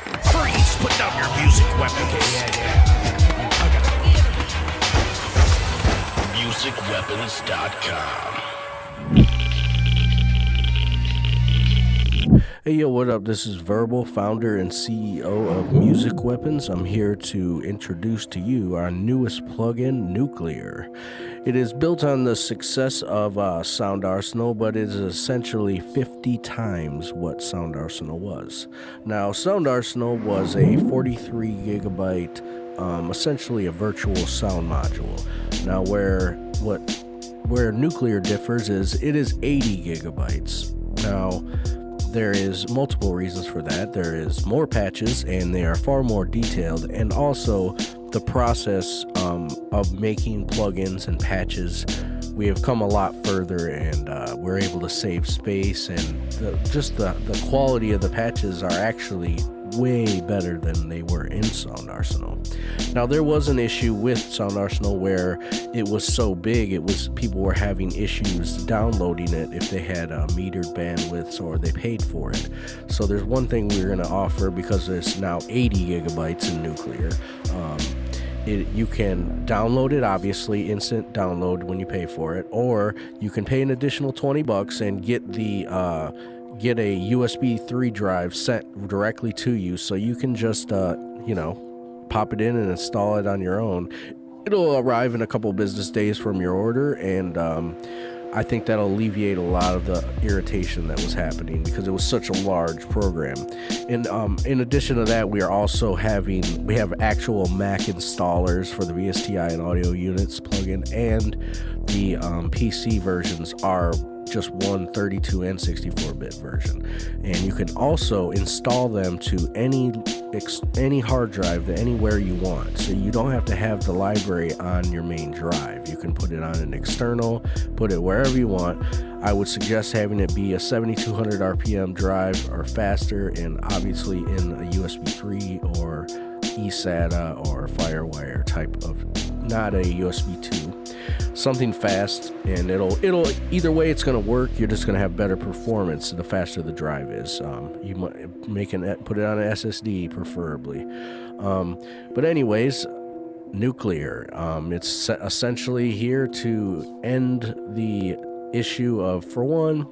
Freeze! Put down your music weapons. Okay, yeah. I got it. Musicweapons.com. Hey yo, what up? This is Verbal, founder and CEO of Music Weapons. I'm here to introduce to you our newest plugin, Nuclear. It is built on the success of Sound Arsenal, but it is essentially 50 times what Sound Arsenal was. Now, Sound Arsenal was a 43 gigabyte, essentially a virtual sound module. Now, where Nuclear differs is it is 80 gigabytes. Now, there is multiple reasons for that. There is more patches, and they are far more detailed, and also the process of making plugins and patches. We have come a lot further, and we're able to save space, and the quality of the patches are actually way better than they were in Sound Arsenal. Now, there was an issue with Sound Arsenal where it was so big, people were having issues downloading it if they had metered bandwidths or they paid for it. So there's one thing we're going to offer, because there's now 80 gigabytes in Nuclear. You can download it, obviously, instant download when you pay for it, or you can pay an additional $20 and get a USB 3 drive sent directly to you, so you can just pop it in and install it on your own. It'll arrive in a couple business days from your order, and I think that'll alleviate a lot of the irritation that was happening because it was such a large program. And in addition to that, we have actual Mac installers for the VSTi and audio units plugin, and the PC versions are just one 32 and 64-bit version, and you can also install them to any hard drive anywhere you want, so you don't have to have the library on your main drive. You can put it on an external, put it wherever you want. I would suggest having it be a 7200 RPM drive or faster, and obviously in a USB 3 or eSATA or FireWire type of, not a USB 2. Something fast, and it'll either way it's going to work. You're just going to have better performance the faster the drive is. You might put it on an SSD preferably. But anyways, Nuclear. It's essentially here to end the issue of, for one,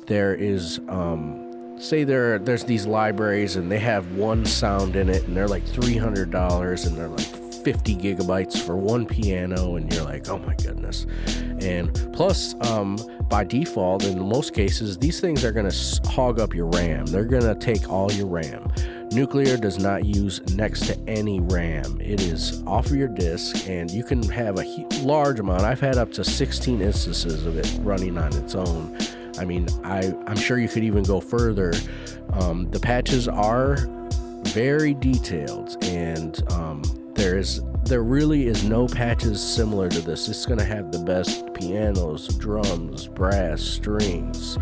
there is there's these libraries and they have one sound in it and they're like $300 and they're like 50 gigabytes for one piano, and you're like, oh my goodness. And plus, by default, in most cases, these things are going to hog up your RAM. They're going to take all your RAM. Nuclear does not use next to any RAM. It is off of your disk, and you can have a large amount. I've had up to 16 instances of it running on its own. I mean, I'm sure you could even go further. The patches are very detailed, and there really is no patches similar to this. It's going to have the best pianos, drums, brass, strings,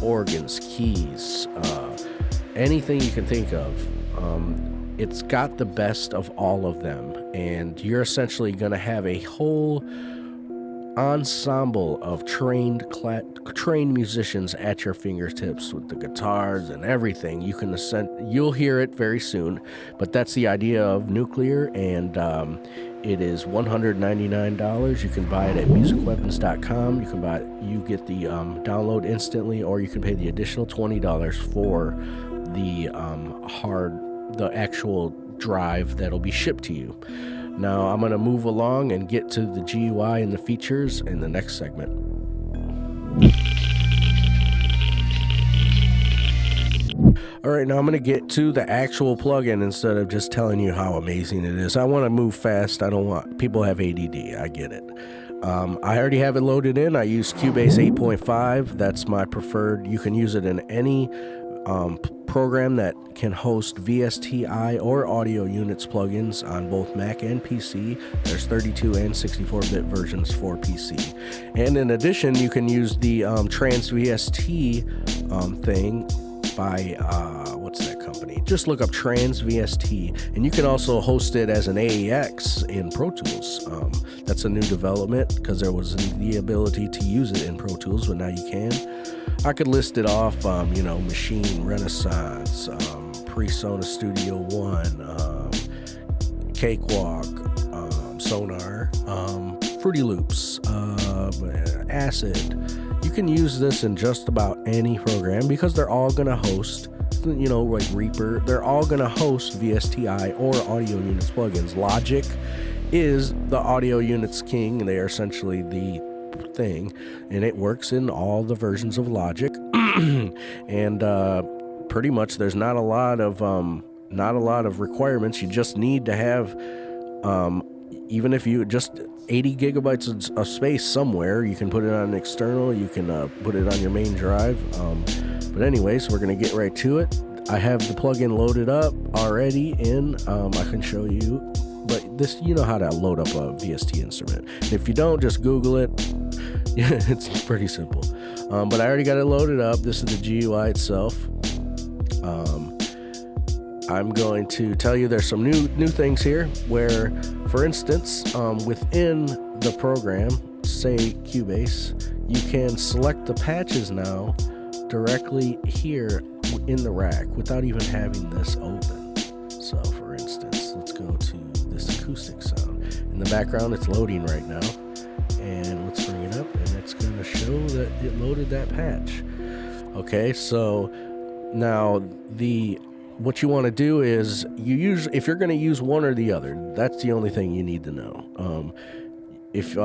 organs, keys, anything you can think of. It's got the best of all of them, and you're essentially going to have a whole ensemble of trained musicians at your fingertips with the guitars and everything. You'll hear it very soon, but that's the idea of Nuclear, and it is $199. You can buy it at musicweapons.com. You get the download instantly, or you can pay the additional $20 for the actual drive that'll be shipped to you. Now, I'm going to move along and get to the GUI and the features in the next segment. All right, now I'm going to get to the actual plugin instead of just telling you how amazing it is. I want to move fast. I don't want people have ADD. I get it. I already have it loaded in. I use Cubase 8.5. That's my preferred. You can use it in any program that can host VSTi or audio units plugins on both Mac and PC. There's 32 and 64-bit versions for PC. And in addition, you can use the TransVST thing by, what's that company? Just look up TransVST, and you can also host it as an AAX in Pro Tools. That's a new development because there was the ability to use it in Pro Tools, but now you can. I could list it off, Machine, Renaissance, PreSonus Studio One, Cakewalk, Sonar, Fruity Loops, Acid. You can use this in just about any program because they're all going to host, like Reaper, they're all going to host VSTi or Audio Units plugins. Logic is the Audio Units king. They are essentially the thing, and it works in all the versions of Logic. And pretty much there's not a lot of requirements. You just need to have even if you just 80 gigabytes of space somewhere, you can put it on an external, you can put it on your main drive. But anyways, we're going to get right to it. I have the plugin loaded up already in, I can show you, but this, you know how to load up a VST instrument. If you don't, just Google it. It's pretty simple. But I already got it loaded up. This is the GUI itself. I'm going to tell you there's some new things here where, for instance, within the program, say Cubase, you can select the patches now directly here in the rack without even having this open. So, for instance, let's go to this acoustic sound. In the background, it's loading right now. And let's bring it up, and it's going to show that it loaded that patch. Okay, so now what you want to do is if you're going to use one or the other, that's the only thing you need to know. If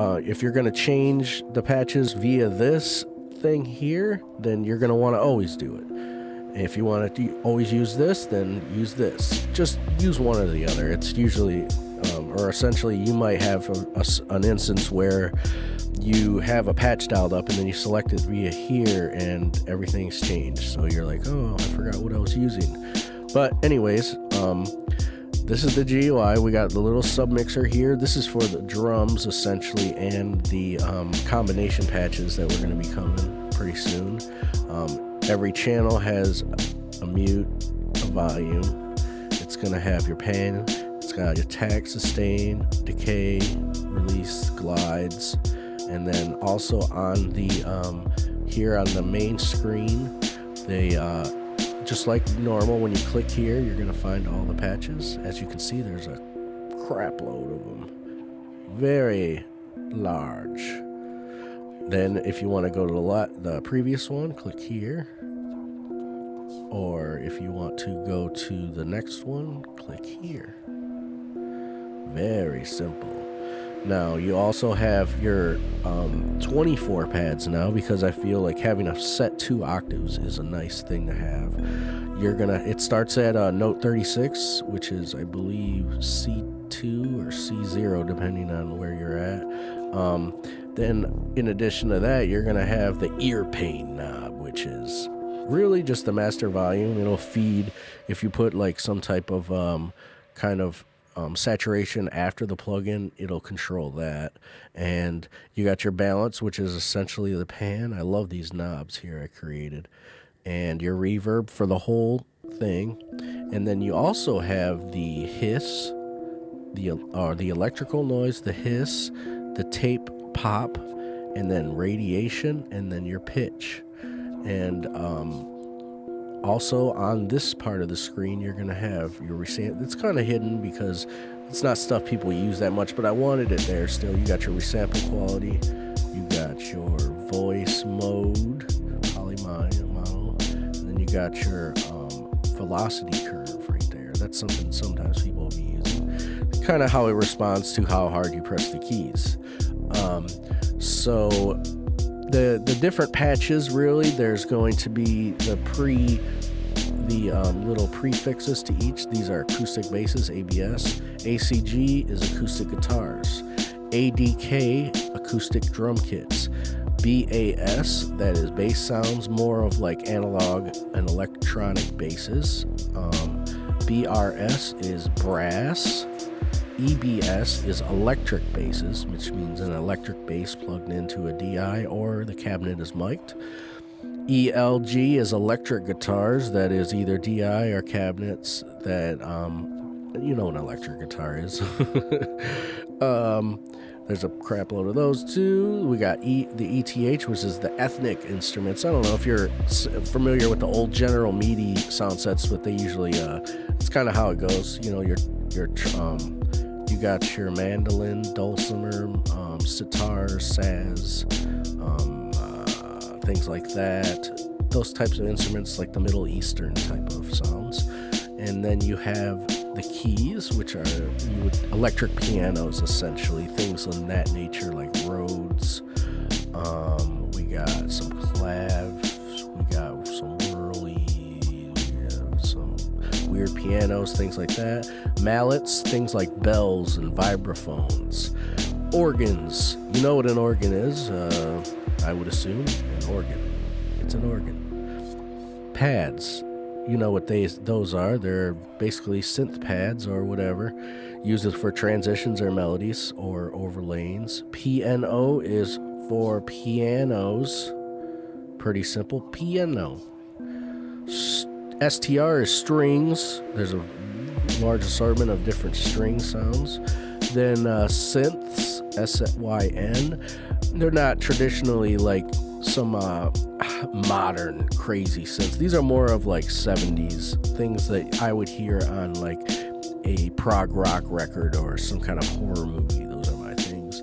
you're going to change the patches via this thing here, then you're going to want to always do it. If you want to always use this, then use this. Just use one or the other. It's usually, or essentially, you might have an instance where you have a patch dialed up and then you select it via here and everything's changed. So you're like, oh, I forgot what I was using. But anyways, this is the GUI. We got the little submixer here. This is for the drums essentially, and the combination patches that we're going to be coming pretty soon. Every channel has a mute, a volume. It's going to have your pan. It's got your attack, sustain, decay, release, glides, and then also on the here on the main screen, they just like normal, when you click here, you're going to find all the patches. As you can see, there's a crap load of them. Very large. Then if you want to go to the previous one, click here. Or if you want to go to the next one, click here. Very simple. Now, you also have your 24 pads now, because I feel like having a set 2 octaves is a nice thing to have. It starts at note 36, which is, I believe, C2 or C0, depending on where you're at. Then, in addition to that, you're going to have the ear pain knob, which is really just the master volume. It'll feed, if you put like some type of saturation after the plugin, it'll control that. And you got your balance, which is essentially the pan. I love these knobs here I created. And your reverb for the whole thing. And then you also have the hiss, the electrical noise, the hiss, the tape pop, and then radiation, and then your pitch. And also on this part of the screen, you're going to have your resample. It's kind of hidden because it's not stuff people use that much, but I wanted it there still. You got your resample quality. You got your voice mode, polymono, and then you got your velocity curve right there. That's something sometimes people will be using. Kind of how it responds to how hard you press the keys. So the different patches, really, there's going to be the little prefixes to each. These are acoustic basses, ABS. ACG is acoustic guitars. ADK, acoustic drum kits. BAS, that is bass sounds, more of like analog and electronic basses. BRS is brass. EBS is electric basses, which means an electric bass plugged into a DI or the cabinet is mic'd. ELG is electric guitars, that is either DI or cabinets that, you know what an electric guitar is. There's a crap load of those too. We got the ETH, which is the ethnic instruments. I don't know if you're familiar with the old General MIDI sound sets, but they usually it's kind of how it goes. You know, you got your mandolin, dulcimer, sitar, saz, things like that. Those types of instruments, like the Middle Eastern type of sounds. And then you have the keys, which are electric pianos, essentially, things in that nature, like Rhodes. We got some clavs, we got some whirly, we have some weird pianos, things like that. Mallets, things like bells and vibraphones. Organs, you know what an organ is, I would assume, an organ. It's an organ. Pads. You know what those are. They're basically synth pads or whatever. Used for transitions or melodies or overlays. PNO is for pianos. Pretty simple. Piano. STR is strings. There's a large assortment of different string sounds. Then synths, SYN. They're not traditionally like some modern crazy synths. These are more of like 70s things that I would hear on like a prog rock record or some kind of horror movie. Those are my things.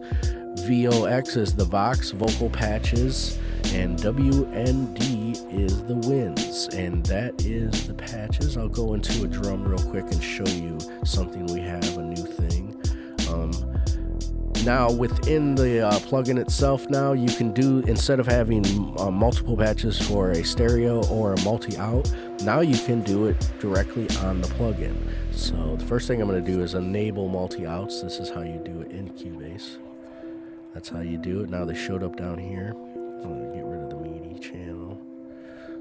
VOX is the Vox vocal patches, and WND is the winds, and that is the patches. I'll go into a drum real quick and show you something we have, a new thing. Now within the plugin itself, now you can do, instead of having multiple patches for a stereo or a multi-out, now you can do it directly on the plugin. So the first thing I'm going to do is enable multi-outs. This is how you do it in Cubase. That's how you do it. Now they showed up down here. I'm going to get rid of the MIDI channel.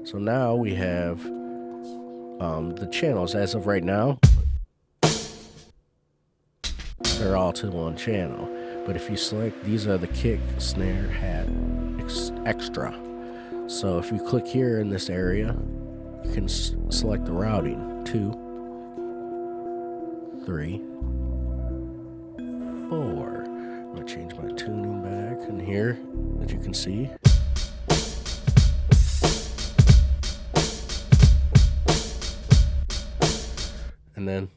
So now we have the channels. As of right now, they're all to one channel. But if you select, these are the kick, snare, hat, extra. So if you click here in this area, you can select the routing. 2, 3, 4. I'm going to change my tuning back in here, as you can see. And then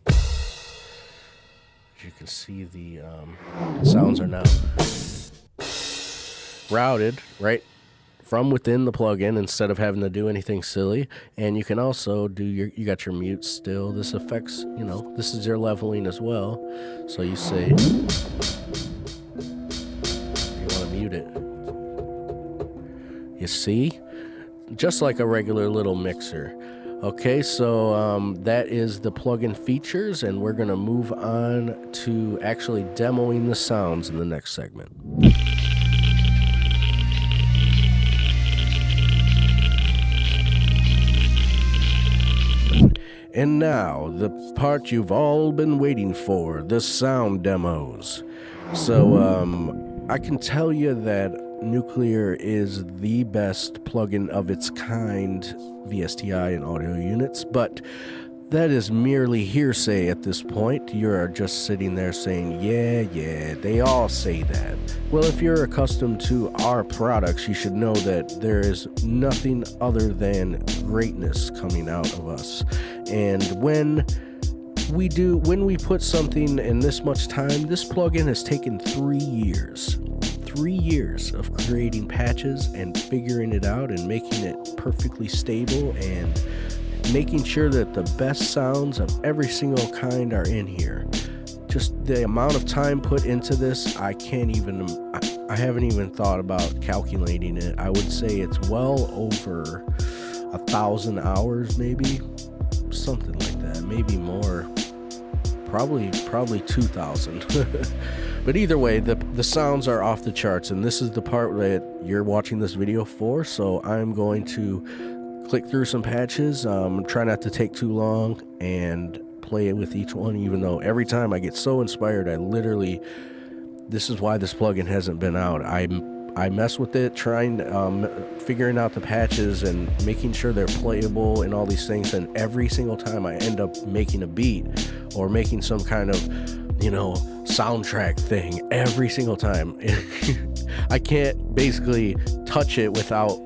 you can see the sounds are now routed right from within the plugin instead of having to do anything silly. And you can also do you got your mute still. This affects, this is your leveling as well. So you say you want to mute it. You see? Just like a regular little mixer. Okay, so that is the plugin features, and we're going to move on to actually demoing the sounds in the next segment. And now, the part you've all been waiting for, the sound demos. So, I can tell you that Nuclear is the best plugin of its kind, VSTi and audio units, but that is merely hearsay at this point. You're just sitting there saying, yeah, they all say that. Well, if you're accustomed to our products, you should know that there is nothing other than greatness coming out of us. And when we put something in this much time, this plugin has taken 3 years. 3 years of creating patches and figuring it out and making it perfectly stable and making sure that the best sounds of every single kind are in here. Just the amount of time put into this, I haven't even thought about calculating it. I would say it's well over 1,000 hours, maybe something like that, maybe more, probably 2,000. But either way, the sounds are off the charts, and this is the part that you're watching this video for. So I'm going to click through some patches, try not to take too long, and play it with each one, even though every time I get so inspired, this is why this plugin hasn't been out. I mess with it, figuring out the patches and making sure they're playable and all these things, and every single time I end up making a beat or making some kind of soundtrack thing every single time. I can't basically touch it without,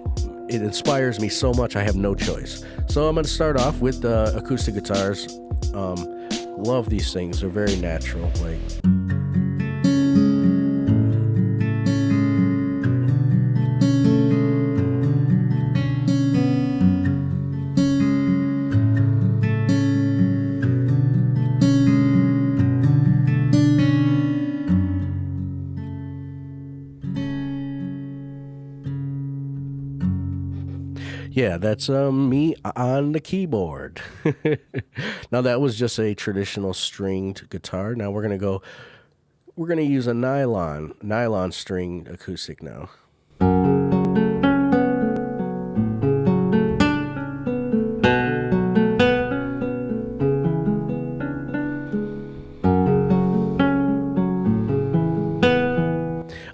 it inspires me so much I have no choice. So I'm going to start off with the acoustic guitars. Love these things. They're very natural. Yeah, that's me on the keyboard. Now that was just a traditional stringed guitar. Now we're gonna use a nylon string acoustic now.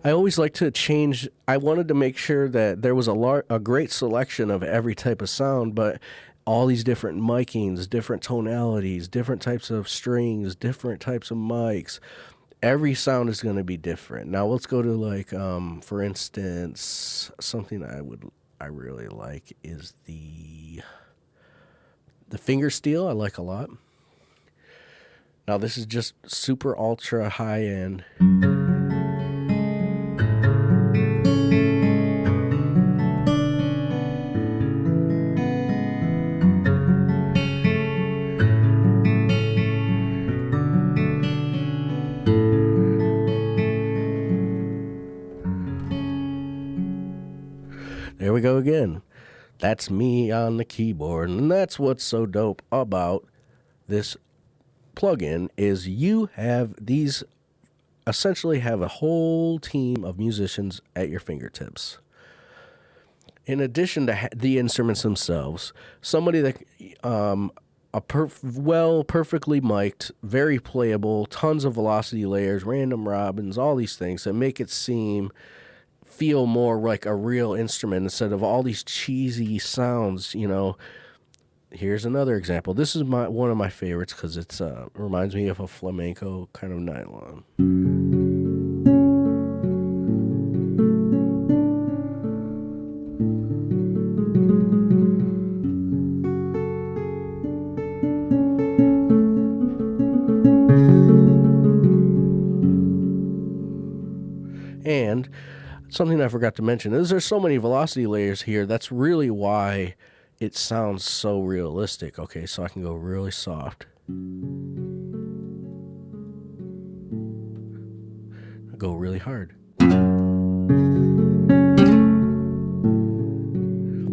I always like to change. I wanted to make sure that there was a great selection of every type of sound, but all these different micings, different tonalities, different types of strings, different types of mics. Every sound is going to be different. Now let's go to for instance, something I really like is the finger steel. I like a lot. Now this is just super ultra high end. There we go again. That's me on the keyboard. And that's what's so dope about this plugin is you have these, essentially have a whole team of musicians at your fingertips. In addition to the instruments themselves, somebody that perfectly mic'd, very playable, tons of velocity layers, random robins, all these things that make it feel more like a real instrument instead of all these cheesy sounds. Here's another example. This is one of my favorites because it reminds me of a flamenco kind of nylon. And something I forgot to mention is there's so many velocity layers here. That's really why it sounds so realistic. Okay, so I can go really soft. I go really hard.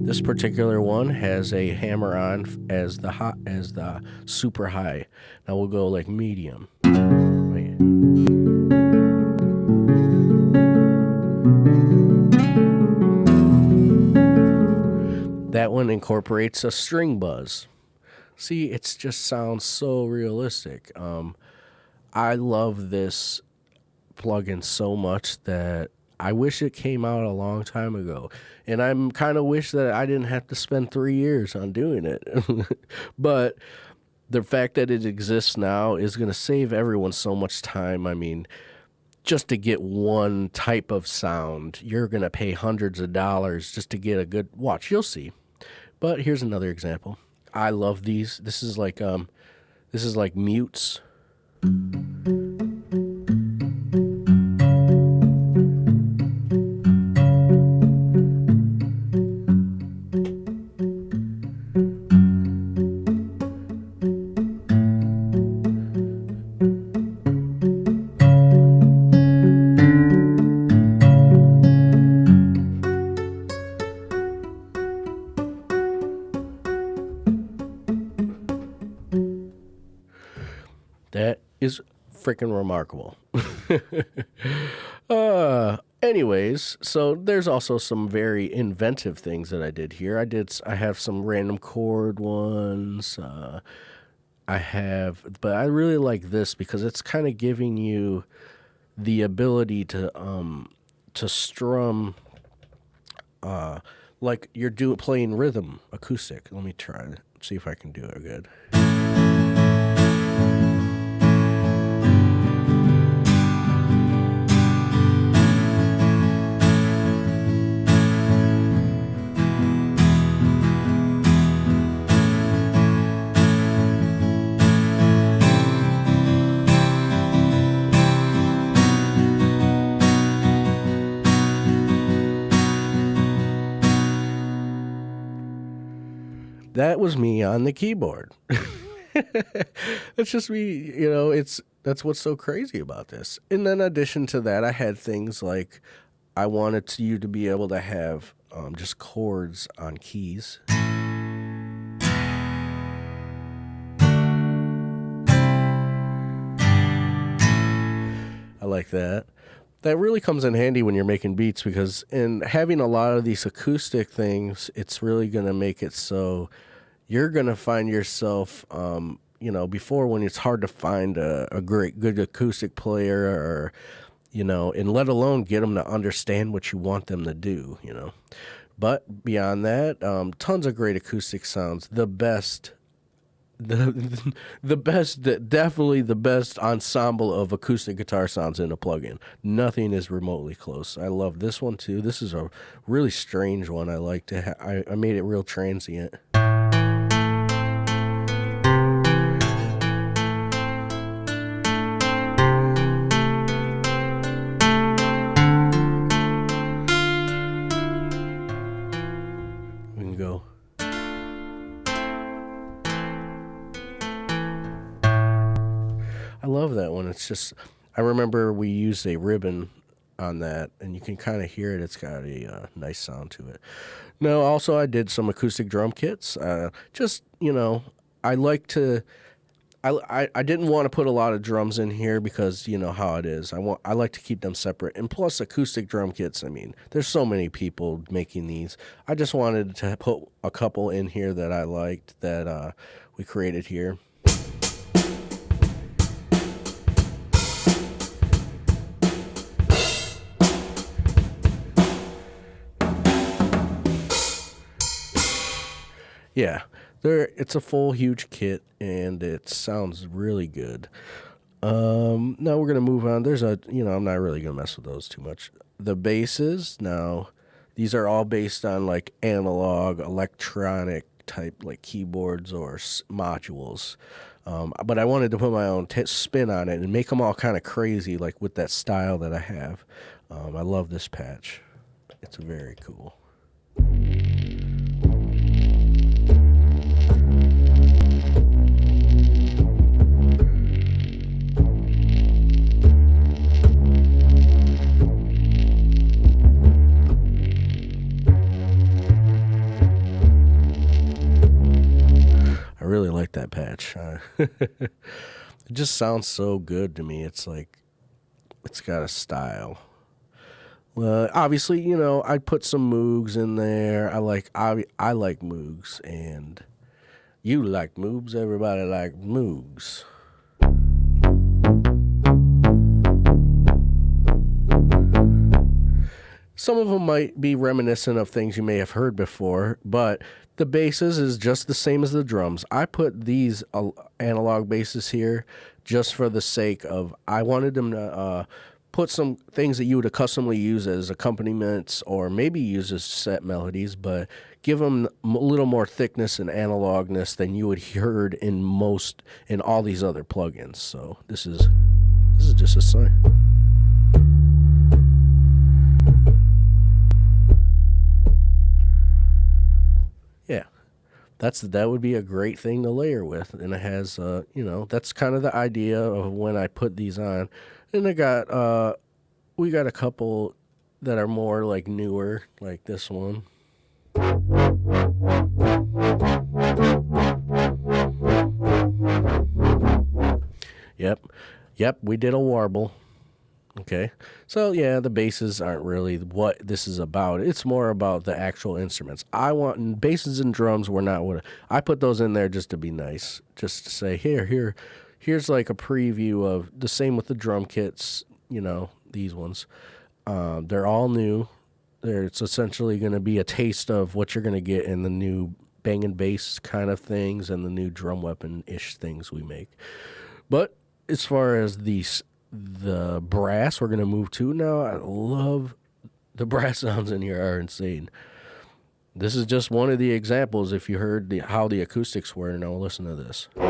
This particular one has a hammer on as the super high. Now we'll go like medium. Wait. That one incorporates a string buzz. See, it just sounds so realistic. I love this plugin so much that I wish it came out a long time ago. And I'm kind of wish that I didn't have to spend 3 years on doing it. But the fact that it exists now is going to save everyone so much time. I mean, just to get one type of sound, you're going to pay hundreds of dollars just to get a good watch. You'll see. But here's another example. I love these. This is like mutes. That is freaking remarkable. Anyways, so there's also some very inventive things that I did here. I have some random chord ones. But I really like this because it's kind of giving you the ability to strum like you're playing rhythm acoustic. Let me try it. See if I can do it good. That was me on the keyboard. It's just me, that's what's so crazy about this. And then in addition to that, I had things like I wanted you to be able to have just chords on keys. I like that. That really comes in handy when you're making beats, because in having a lot of these acoustic things, it's really going to make it so you're going to find yourself, before, when it's hard to find a good acoustic player, or, and let alone get them to understand what you want them to do, But beyond that, tons of great acoustic sounds. The best definitely the best ensemble of acoustic guitar sounds in a plugin. Nothing is remotely close. I love this one too. This is a really strange one. I like to I made it real transient. We can go. I love that one. It's just, I remember we used a ribbon on that, and you can kind of hear it. It's got a nice sound to it. Now, also, I did some acoustic drum kits. I like to. I didn't want to put a lot of drums in here because you know how it is. I like to keep them separate. And plus, acoustic drum kits. I mean, there's so many people making these. I just wanted to put a couple in here that I liked that we created here. Yeah, it's a full, huge kit, and it sounds really good. Now we're gonna move on. I'm not really gonna mess with those too much. The basses, now, these are all based on like analog, electronic type like keyboards or modules. But I wanted to put my own spin on it and make them all kind of crazy, like with that style that I have. I love this patch. It's very cool. I really like that patch. It just sounds so good to me. It's like, it's got a style. Well, obviously, I put some Moogs in there. I like Moogs, and you like Moogs. Everybody like Moogs. Some of them might be reminiscent of things you may have heard before, but the basses is just the same as the drums. I put these analog basses here just for the sake of, I wanted them to put some things that you would customly use as accompaniments or maybe use as set melodies, but give them a little more thickness and analogness than you would heard in all these other plugins. So this is just a sign. Yeah, that would be a great thing to layer with, and it has that's kind of the idea of when I put these on. And we got a couple that are more like newer, like this one. Yep, we did a warble. Okay, so yeah, the basses aren't really what this is about. It's more about the actual instruments. Basses and drums were not what I put those in there just to be nice, just to say here's like a preview of the same with the drum kits. These ones, they're all new. It's essentially going to be a taste of what you're going to get in the new bang and bass kind of things and the new drum weapon-ish things we make. But as far as the brass we're going to move to now, I love the brass sounds in here are insane. This is just one of the examples. If you heard how the acoustics were, now listen to this. Wow,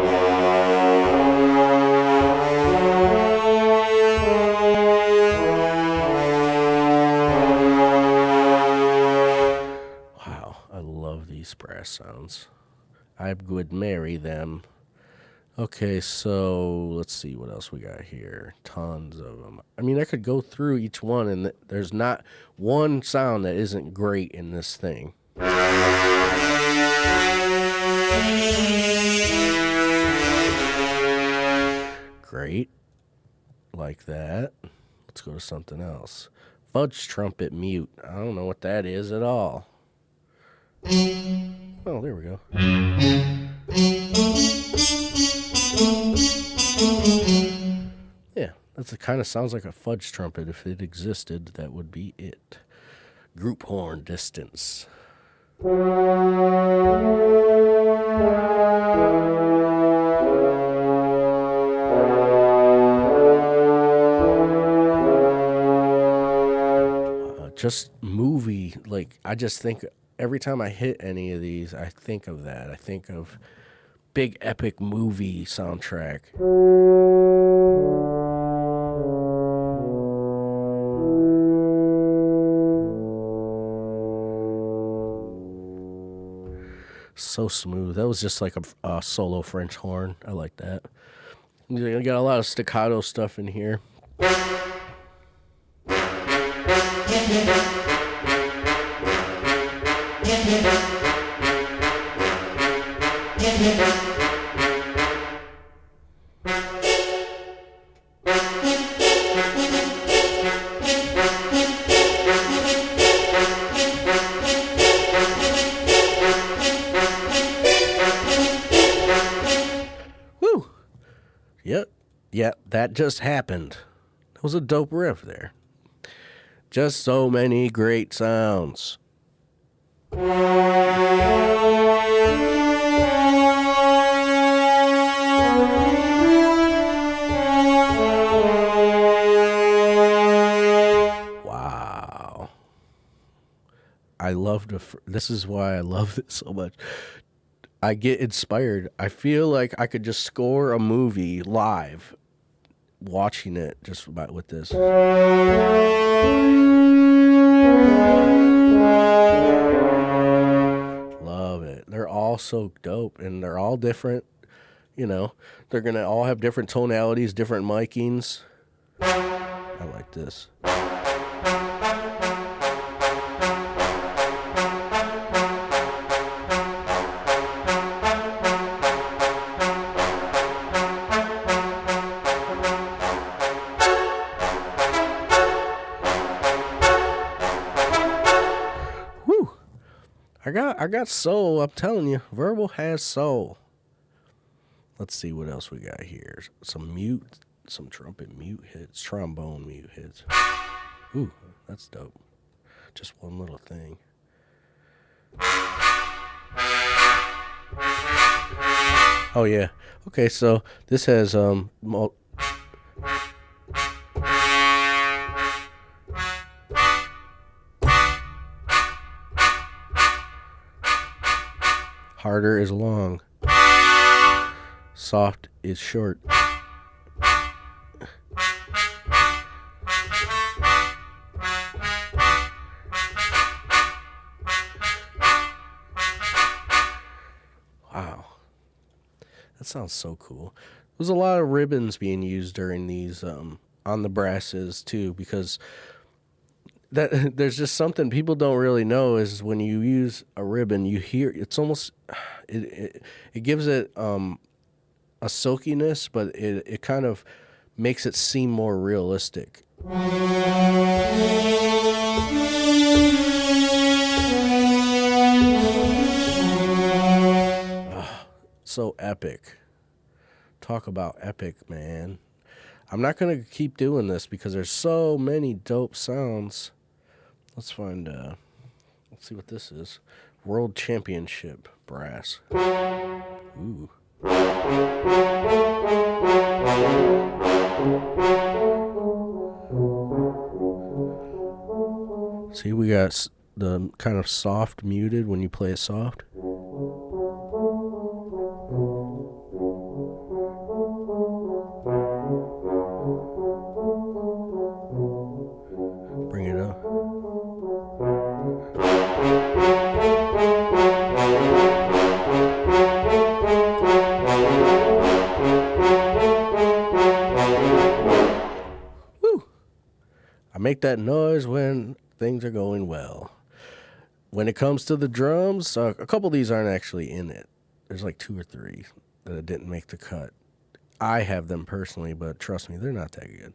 I love these brass sounds. I would marry them. Okay, so let's see what else we got here. Tons of them. I mean, I could go through each one, and there's not one sound that isn't great in this thing. Great. Like that. Let's go to something else. Fudge trumpet mute. I don't know what that is at all. Oh, there we go. Yeah, that kind of sounds like a fudge trumpet. If it existed, that would be it. Group horn distance. Just movie, like, I just think every time I hit any of these, I think of that. I think of big epic movie soundtrack. So smooth. That was just like a solo French horn. I like that. You got a lot of staccato stuff in here. Woo! Yep. Yep, that just happened. That was a dope riff there. Just so many great sounds. Wow. I love this is why I love this so much. I get inspired. I feel like I could just score a movie live watching it just about with this. Love it. They're all so dope, and they're all different. You know, they're going to all have different tonalities, different micings. I like this. I got soul. I'm telling you, Verbal has soul. Let's see what else we got here. Some trumpet mute hits, trombone mute hits. Ooh, that's dope. Just one little thing. Oh yeah. Okay, so this has harder is long. Soft is short. Wow. That sounds so cool. There's a lot of ribbons being used during these on the brasses too, because that there's just something people don't really know is when you use a ribbon, you hear it's almost it gives it a silkiness, but it kind of makes it seem more realistic. So epic. Talk about epic, man. I'm not going to keep doing this because there's so many dope sounds. Let's find, let's see what this is. World Championship Brass. Ooh. See, we got the kind of soft muted when you play it soft. Bring it up. make that noise when things are going well. When it comes to the drums, a couple of these aren't actually in it. There's like 2 or 3 that didn't make the cut. I have them personally, but trust me, they're not that good.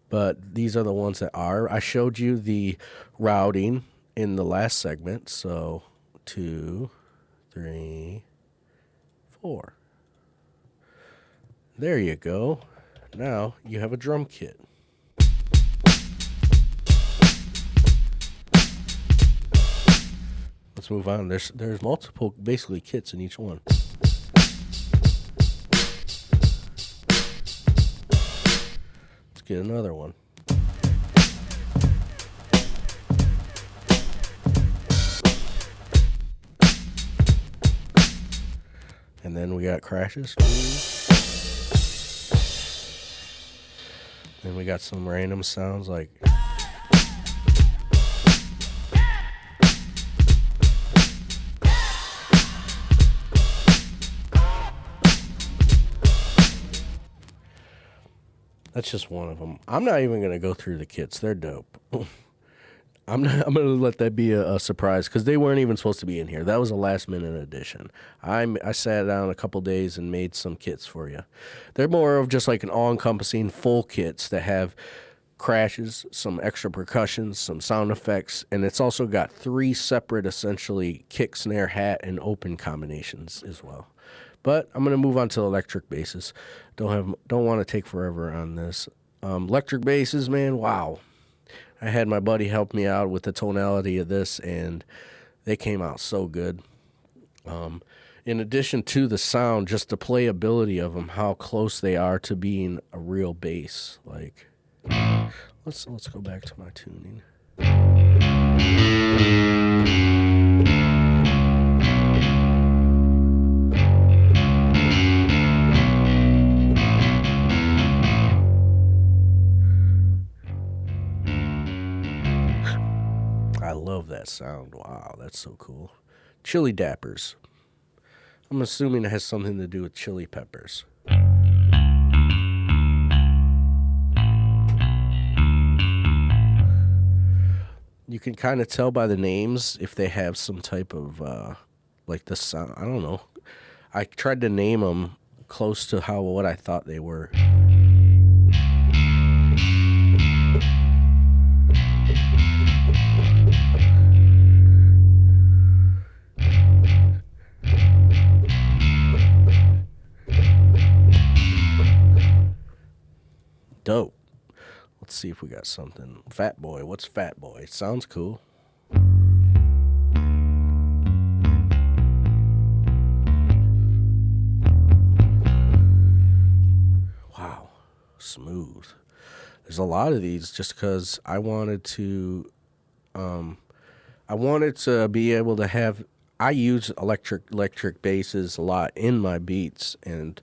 But these are the ones that are. I showed you the routing in the last segment. So 2, 3, 4. There you go. Now you have a drum kit. Let's move on. There's multiple basically kits in each one. Let's get another one. And then we got crashes. Then we got some random sounds like that's just one of them. I'm not even going to go through the kits. They're dope. I'm going to let that be a surprise because they weren't even supposed to be in here. That was a last-minute addition. I sat down a couple days and made some kits for you. They're more of just like an all-encompassing full kits that have crashes, some extra percussions, some sound effects, and it's also got 3 separate, essentially, kick, snare, hat, and open combinations as well. But I'm going to move on to electric basses. Don't want to take forever on this. Electric basses, man, wow. I had my buddy help me out with the tonality of this, and they came out so good. In addition to the sound, just the playability of them, how close they are to being a real bass. Like, let's go back to my tuning. I love that sound. Wow, that's so cool. Chili Dappers. I'm assuming it has something to do with chili peppers. You can kind of tell by the names if they have some type of, like the sound. I don't know. I tried to name them close to what I thought they were. Dope. Let's see if we got something. Fat Boy. What's Fat Boy? Sounds cool. Wow. Smooth. There's a lot of these just because I wanted to be able to have. I use electric basses a lot in my beats, and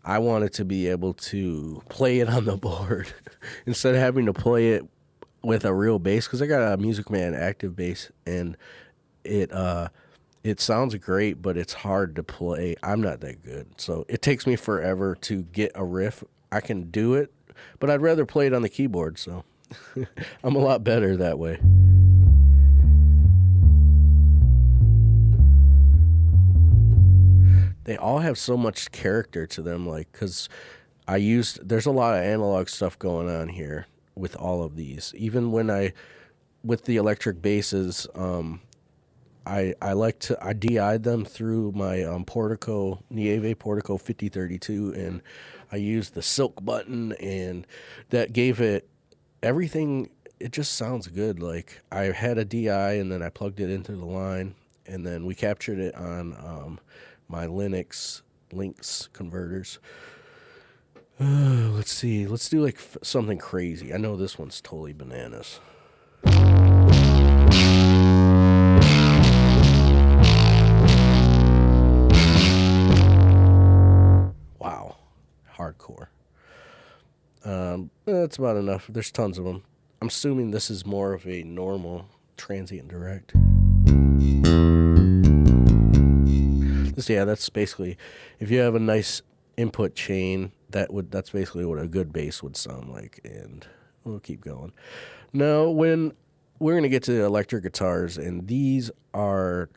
I wanted to be able to play it on the board instead of having to play it with a real bass, because I got a Music Man active bass, and it sounds great, but it's hard to play. I'm not that good, so it takes me forever to get a riff. I can do it, but I'd rather play it on the keyboard, so I'm a lot better that way. They all have so much character to them, like, because there's a lot of analog stuff going on here with all of these. Even with the electric basses, I DI'd them through my Nieve Portico 5032, and I used the silk button, and that gave it everything. It just sounds good. Like, I had a DI, and then I plugged it into the line, and then we captured it on my Linux converters. Let's see. Let's do like something crazy. I know this one's totally bananas. Wow. Hardcore. That's about enough. There's tons of them. I'm assuming this is more of a normal transient direct. Yeah, that's basically, if you have a nice input chain, that's basically what a good bass would sound like. And we'll keep going. Now, when we're going to get to the electric guitars, and these are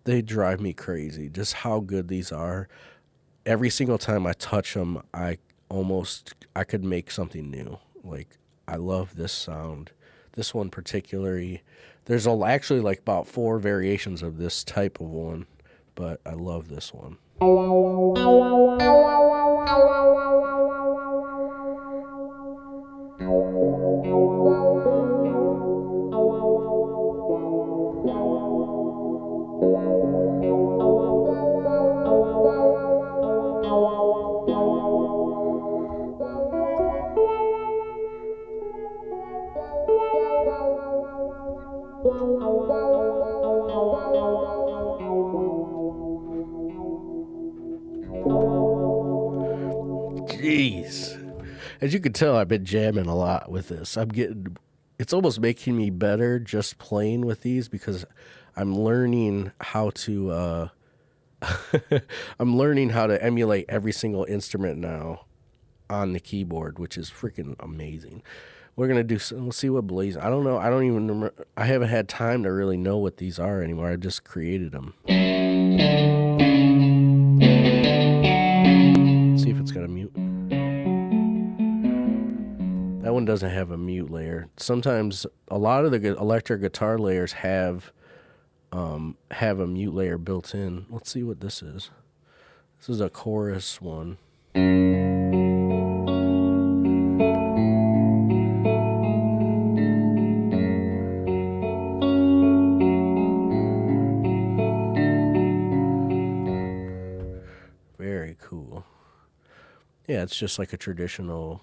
they drive me crazy, just how good these are. Every single time I touch them, I could make something new. Like, I love this sound. This one particularly, there's actually like about 4 variations of this type of one, but I love this one. Jeez. As you can tell, I've been jamming a lot with this. It's almost making me better just playing with these because I'm learning how to, I'm learning how to emulate every single instrument now on the keyboard, which is freaking amazing. We're going to we'll see what Blaze, I don't know. I don't even remember. I haven't had time to really know what these are anymore. I just created them. See if it's got a mute. That one doesn't have a mute layer. Sometimes a lot of the electric guitar layers have a mute layer built in. Let's see what this is. This is a chorus one. Very cool. Yeah, it's just like a traditional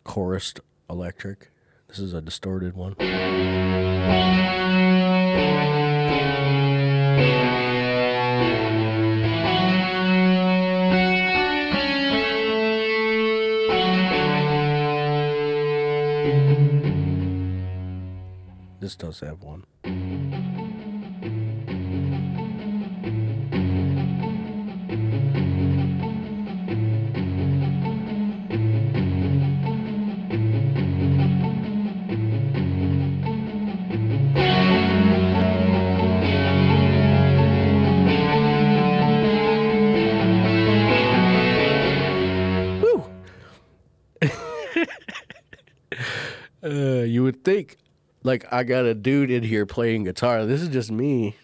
chorused electric. This is a distorted one. This does have one. You would think, like, I got a dude in here playing guitar. This is just me.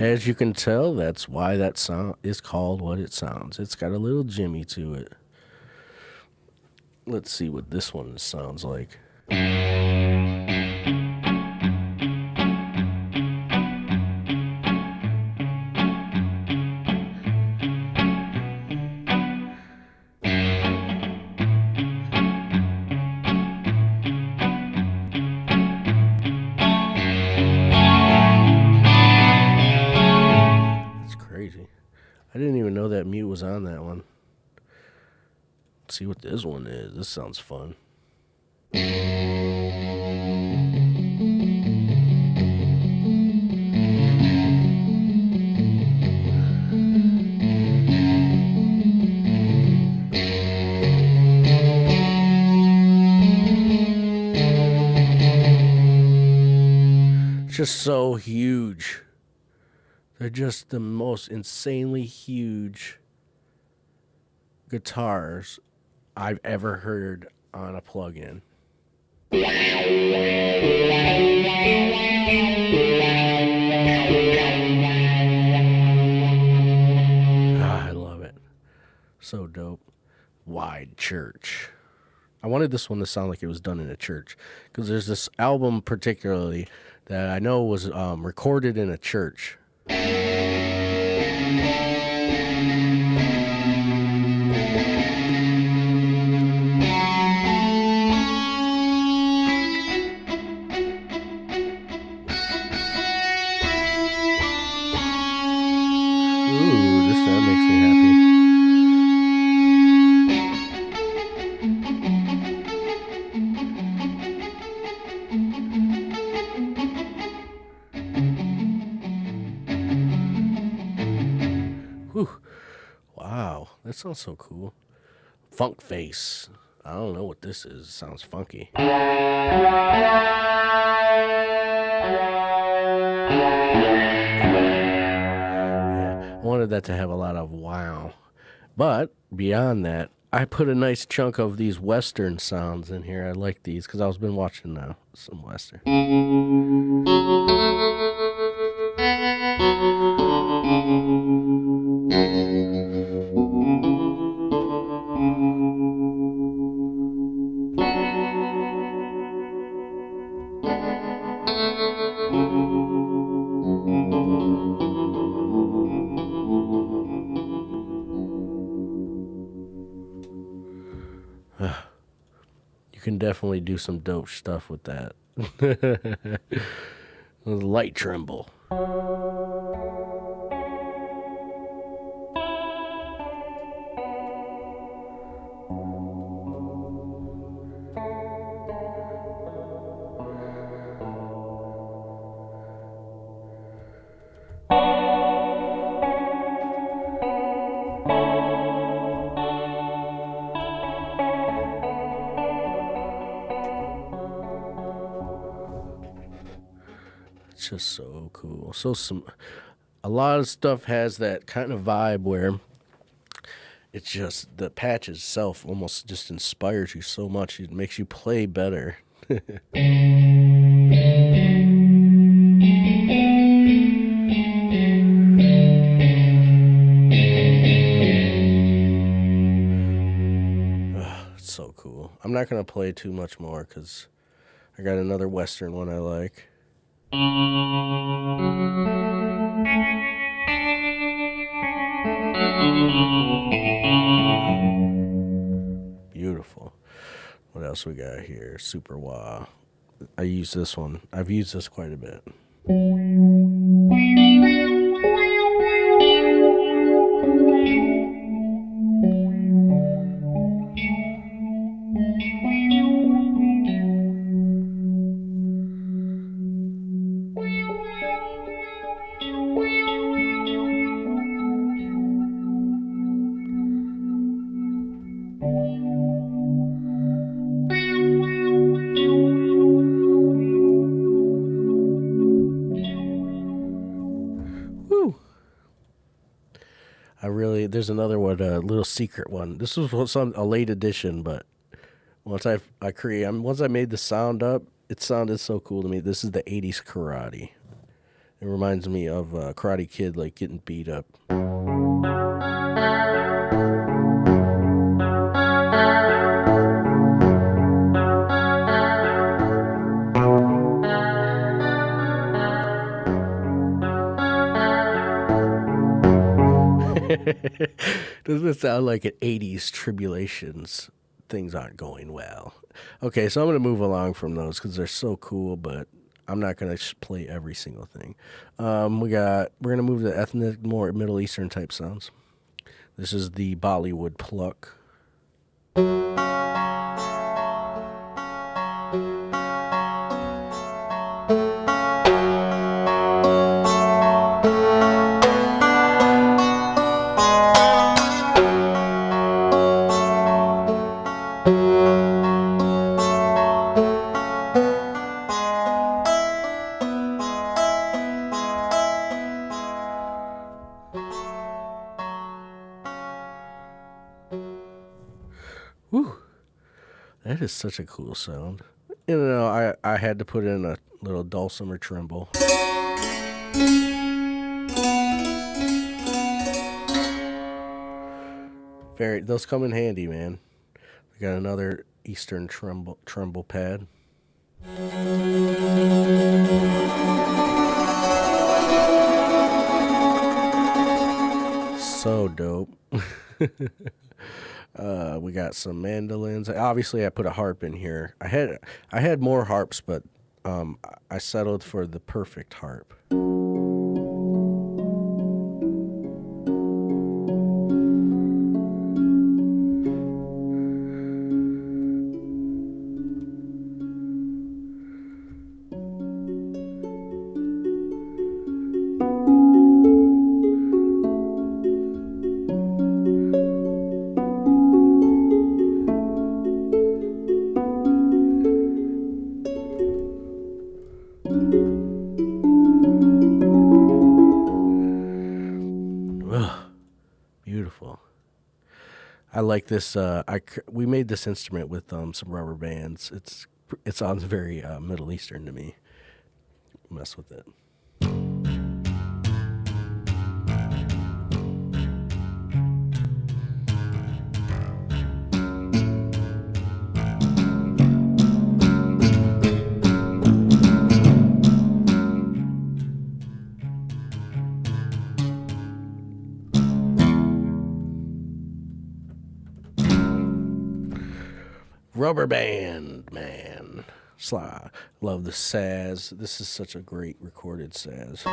As you can tell, that's why that sound is called what it sounds. It's got a little Jimmy to it. Let's see what this one sounds like. I didn't even know that mute was on that one. Let's see what this one is. This sounds fun. It's just so huge. They're just the most insanely huge guitars I've ever heard on a plug-in. I love it. So dope. Wide Church. I wanted this one to sound like it was done in a church because there's this album particularly that I know was recorded in a church. sounds so cool. Funk face. I don't know what this is. It sounds funky. I wanted that to have a lot of wow. But beyond that, I put a nice chunk of these Western sounds in here. I like these because I've been watching some Western. You can definitely do some dope stuff with that. Light tremble. It's just so cool. A lot of stuff has that kind of vibe where it's just the patch itself almost just inspires you so much. It makes you play better. It's so cool. I'm not going to play too much more because I got another Western one I like. Beautiful. What else we got here? Super wah. I use this one. I've used this quite a bit. There's another one, a little secret one. This was a late edition, but once I made the sound up, it sounded so cool to me. This is the 80s karate. It reminds me of Karate Kid, like getting beat up. Doesn't it sound like an 80s tribulations? Things aren't going well. Okay, so I'm going to move along from those because they're so cool, but I'm not going to play every single thing. We're going to move to ethnic, more Middle Eastern type sounds. This is the Bollywood pluck. Whew. That is such a cool sound. I had to put in a little dulcimer tremble. Those come in handy, man. We got another Eastern tremble pad. So dope. We got some mandolins. Obviously, I put a harp in here. I had more harps, but I settled for the perfect harp. I like this. We made this instrument with some rubber bands. It sounds very Middle Eastern to me. Mess with it. Rubber Band, man. Sly. Love the saz. This is such a great recorded saz.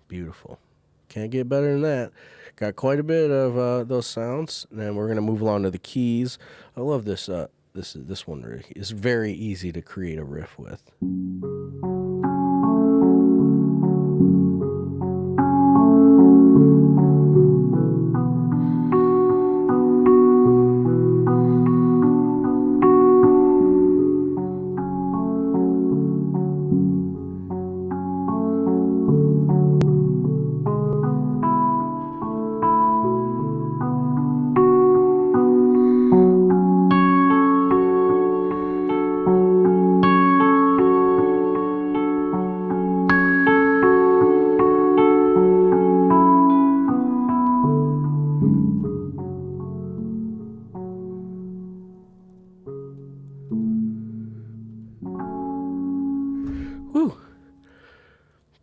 Beautiful. Can't get better than that. Got quite a bit of those sounds. And then we're going to move along to the keys. I love this. This one really is very easy to create a riff with. Whew.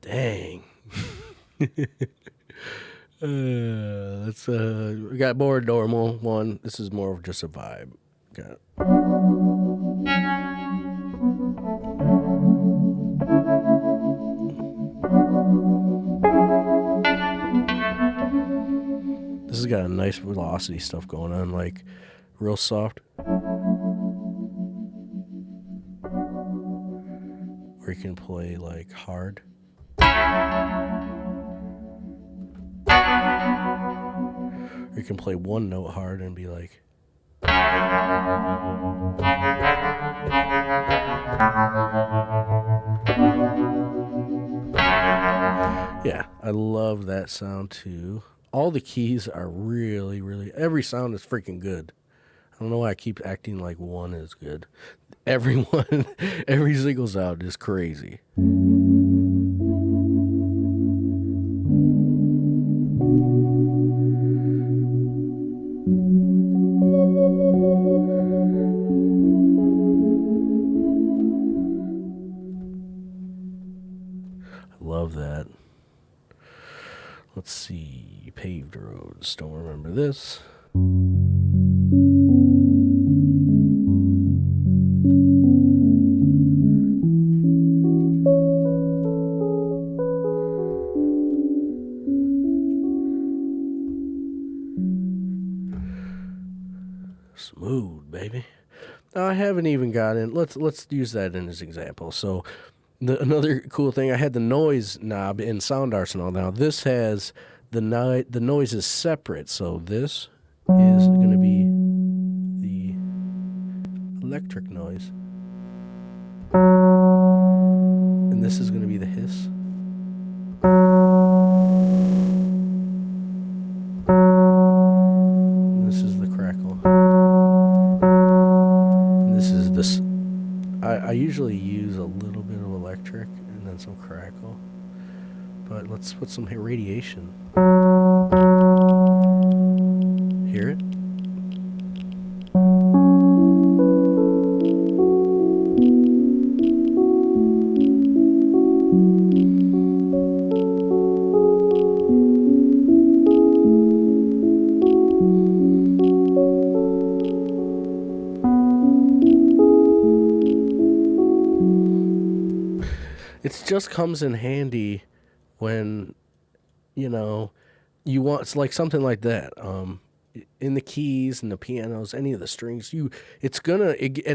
Dang. We got more normal one. This is more of just a vibe. Got This has got a nice velocity stuff going on, like real soft. Or you can play like hard. Or you can play one note hard and be like. Yeah, I love that sound too. All the keys are really, really, every sound is freaking good. I don't know why I keep acting like one is good. Everyone, every single sound is crazy. I love that. Let's see, paved roads. Don't remember this. Smooth, baby. I haven't even gotten. Let's use that in as example. So, another cool thing, I had the noise knob in Sound Arsenal. Now this has the noise is separate. So this is going to be the electric noise, and this is going to be the hiss. And this is the crackle. And this is this. I usually use a little bit of electric and then some crackle. But let's put some radiation. Hear it? It just comes in handy when, you know, you want, it's like something like that. In the keys and the pianos, any of the strings, it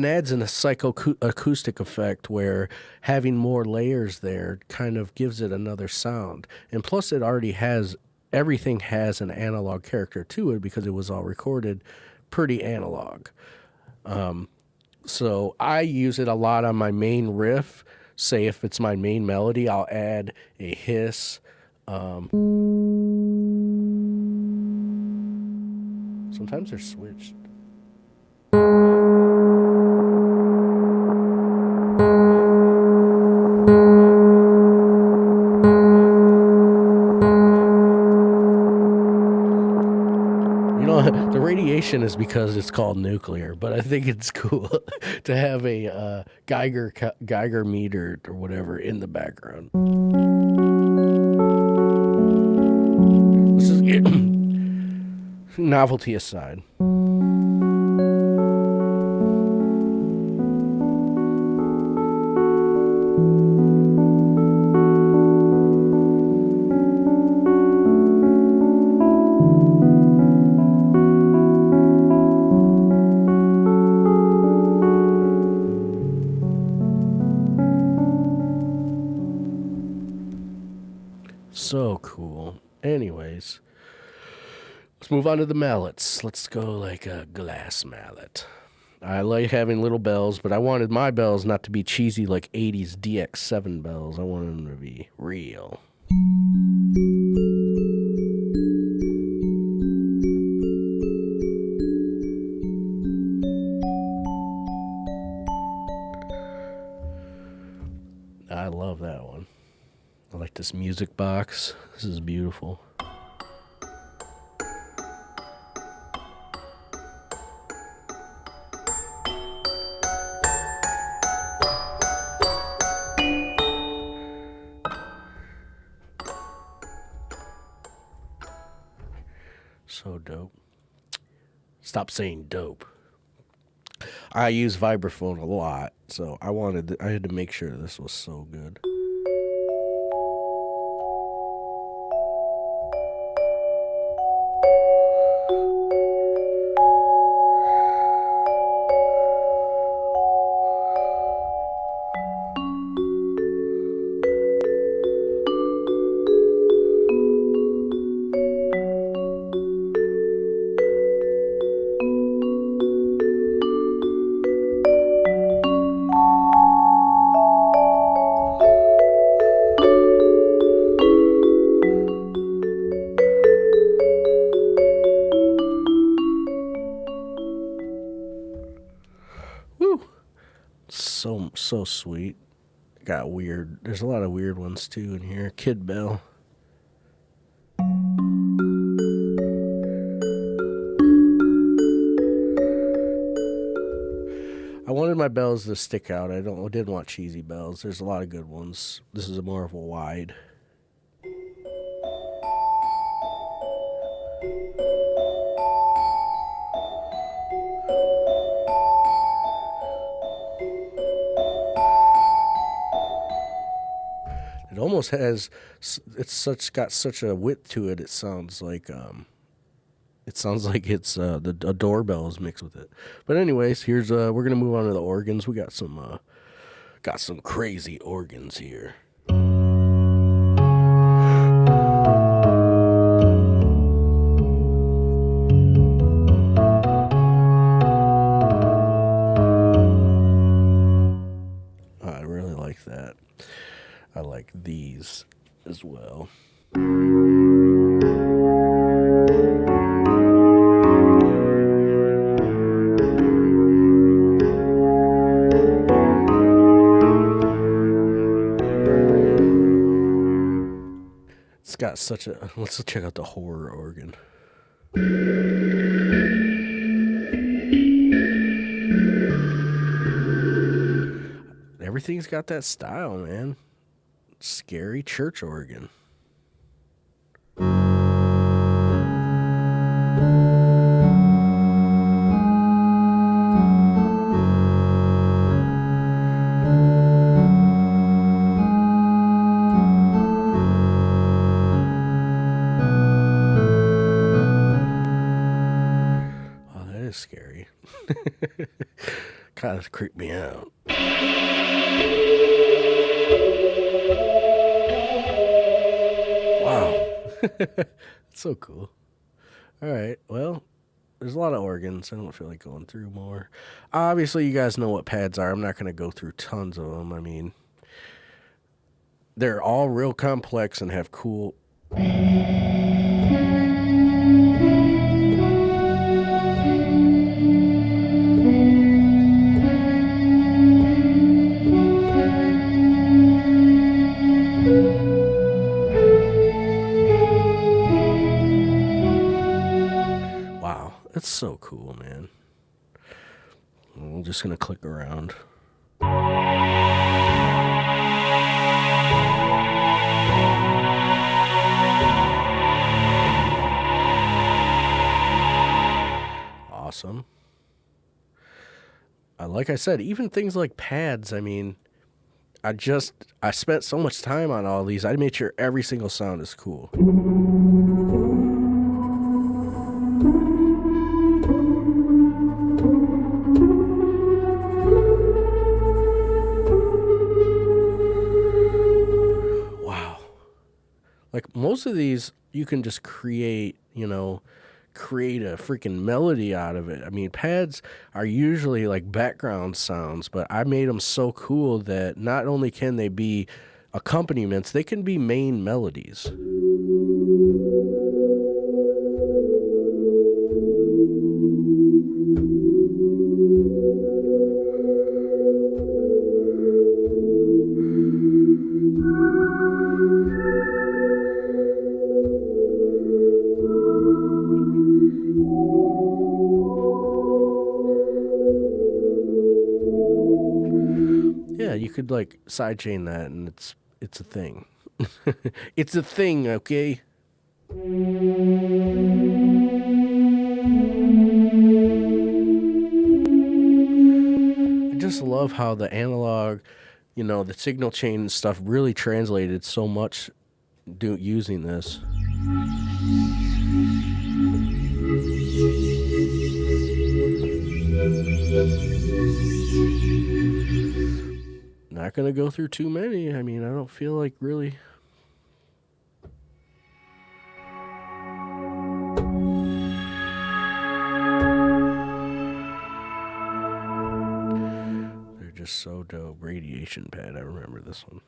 adds in a psychoacoustic effect where having more layers there kind of gives it another sound. And plus it already has everything has an analog character to it because it was all recorded pretty analog. So I use it a lot on my main riff. Say if it's my main melody, I'll add a hiss. Sometimes they're switched. The radiation is because it's called nuclear, but I think it's cool to have a Geiger meter or whatever in the background. This is novelty aside. So cool. Anyways, let's move on to the mallets. Let's go like a glass mallet. I like having little bells, but I wanted my bells not to be cheesy like 80s DX7 bells. I wanted them to be real. I love that one. I like this music box. This is beautiful. So dope. Stop saying dope. I use vibraphone a lot, so I had to make sure this was so good. Woo! So sweet. Got weird. There's a lot of weird ones too in here. Kid Bell. I wanted my bells to stick out. I didn't want cheesy bells. There's a lot of good ones. This is more of a wide. It almost has. Got such a width to it. It sounds like it's the a doorbell is mixed with it. But anyways, here's we're gonna move on to the organs. We got some crazy organs here. I really like that. I like these as well. It's got such a. Let's check out the horror organ. Everything's got that style, man. Scary church organ. Oh, that is scary. Kind of creeped me out. Wow. So cool. All right. Well, there's a lot of organs. I don't feel like going through more. Obviously, you guys know what pads are. I'm not going to go through tons of them. I mean, they're all real complex and have cool. Wow, it's so cool, man. I'm just going to click around. Awesome. Like I said, even things like pads, I mean, I spent so much time on all these. I made sure every single sound is cool. Wow. Like most of these, you can just create a freaking melody out of it. I mean, pads are usually like background sounds, but I made them so cool that not only can they be accompaniments, they can be main melodies. Yeah, you could like sidechain that, and it's a thing. It's a thing, okay? I just love how the analog, the signal chain and stuff really translated so much using this. Not going to go through too many. I mean, I don't feel like really. They're just so dope. Radiation pad. I remember this one.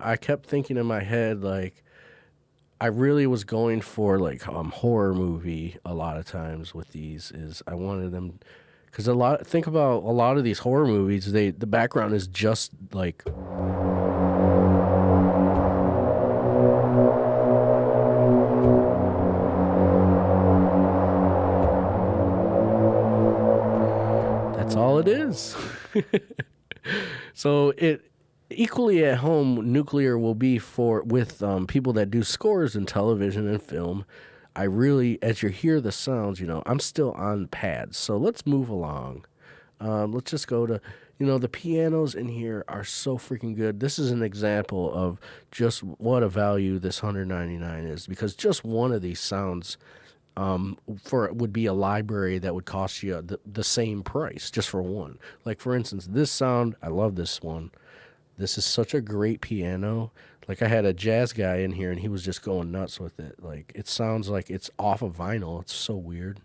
I kept thinking in my head, like, I really was going for like horror movie a lot of times with these. Is I wanted them, because think about a lot of these horror movies, the background is just like, that's all it is. So it equally at home, nuclear will be with people that do scores in television and film. I really, as you hear the sounds, I'm still on pads. So let's move along. Let's just go to, the pianos in here are so freaking good. This is an example of just what a value this $199 is, because just one of these sounds would be a library that would cost you the same price just for one. Like, for instance, this sound, I love this one. This is such a great piano. Like, I had a jazz guy in here, and he was just going nuts with it. Like, it sounds like it's off of vinyl. It's so weird.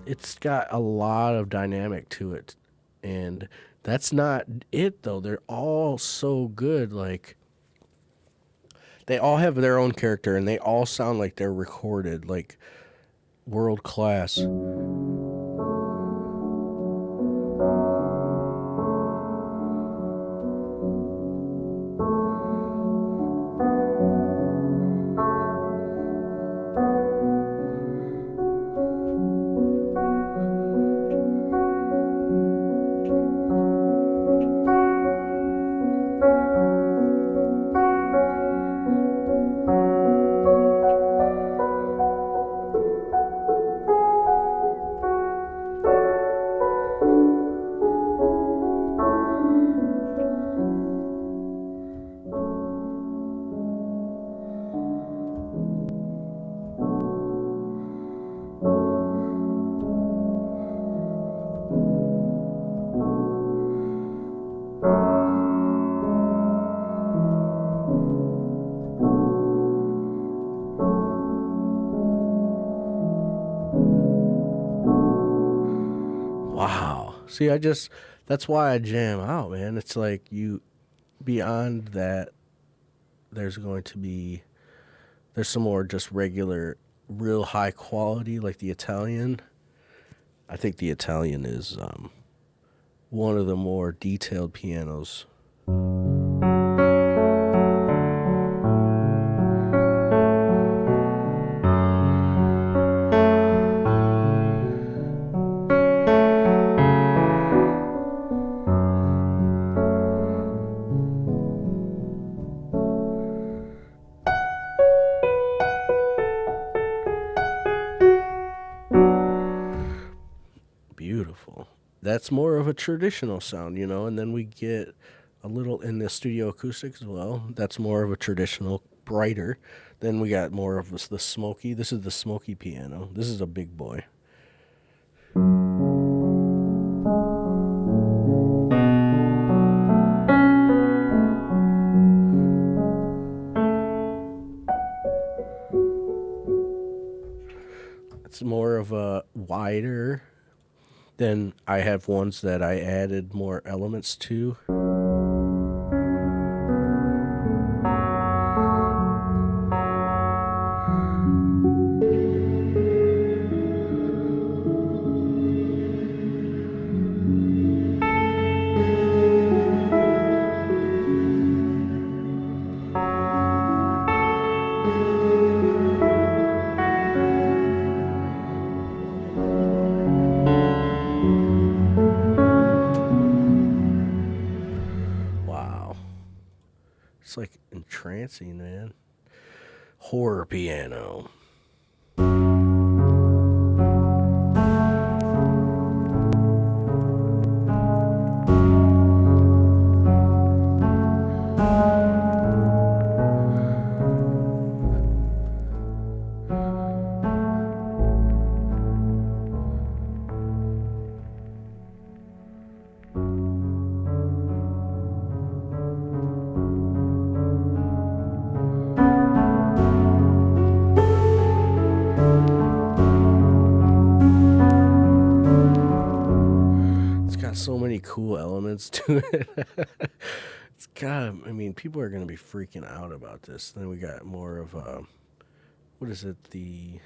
It's got a lot of dynamic to it, and that's not it though. They're all so good. Like, they all have their own character, and they all sound like they're recorded, like world class. See, that's why I jam out, man. It's like beyond that, there's going to be, there's some more just regular, real high quality, like the Italian. I think the Italian is one of the more detailed pianos. Beautiful. That's more of a traditional sound, and then we get a little in the studio acoustic as well. That's more of a traditional, brighter. Then we got more of the smoky. This is the smoky piano. This is a big boy. It's more of a wider. Then I have ones that I added more elements to. Wow. It's like entrancing, man. Horror piano. So many cool elements to it. It's people are going to be freaking out about this. Then we got more of what is it? The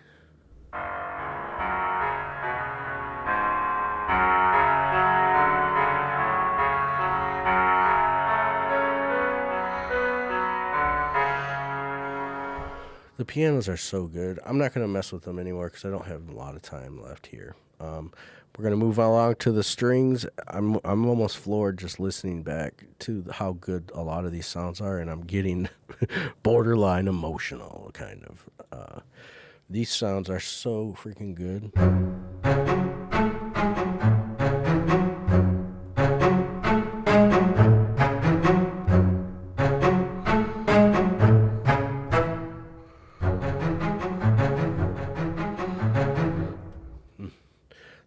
pianos are so good. I'm not going to mess with them anymore because I don't have a lot of time left here. We're going to move along to the strings. I'm almost floored just listening back to how good a lot of these sounds are, and I'm getting borderline emotional, kind of. These sounds are so freaking good.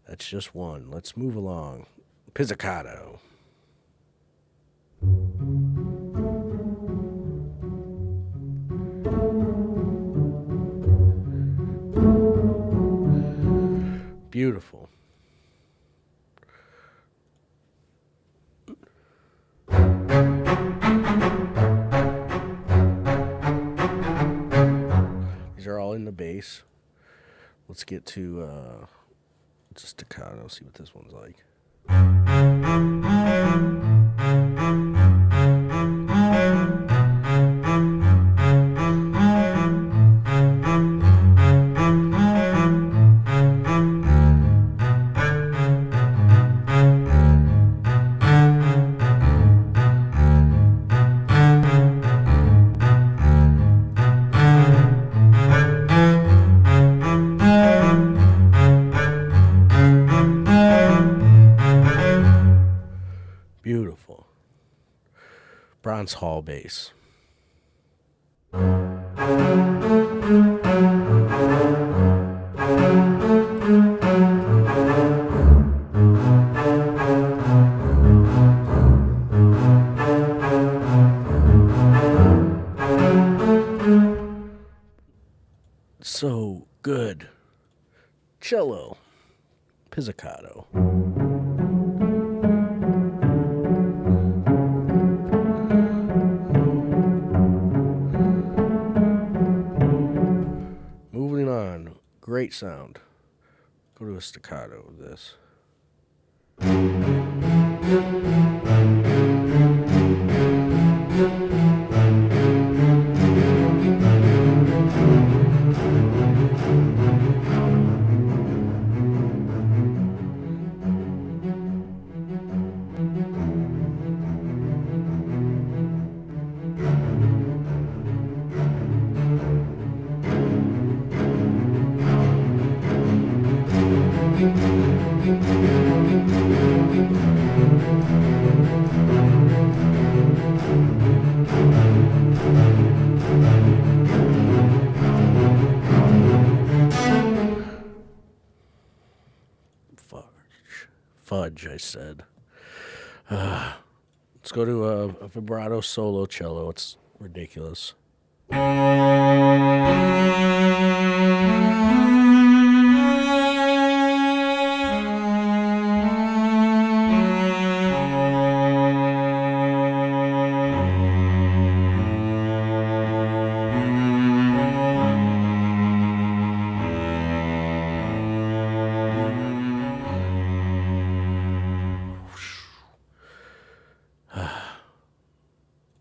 That's just one. Let's move along. Pizzicato. Beautiful. These are all in the bass. Let's get to just staccato, see what this one's like. Beautiful. Bronze Hall bass. So good. Cello. Pizzicato. Great sound. Go to a staccato of this. Fudge, I said. Let's go to a vibrato solo cello. It's ridiculous.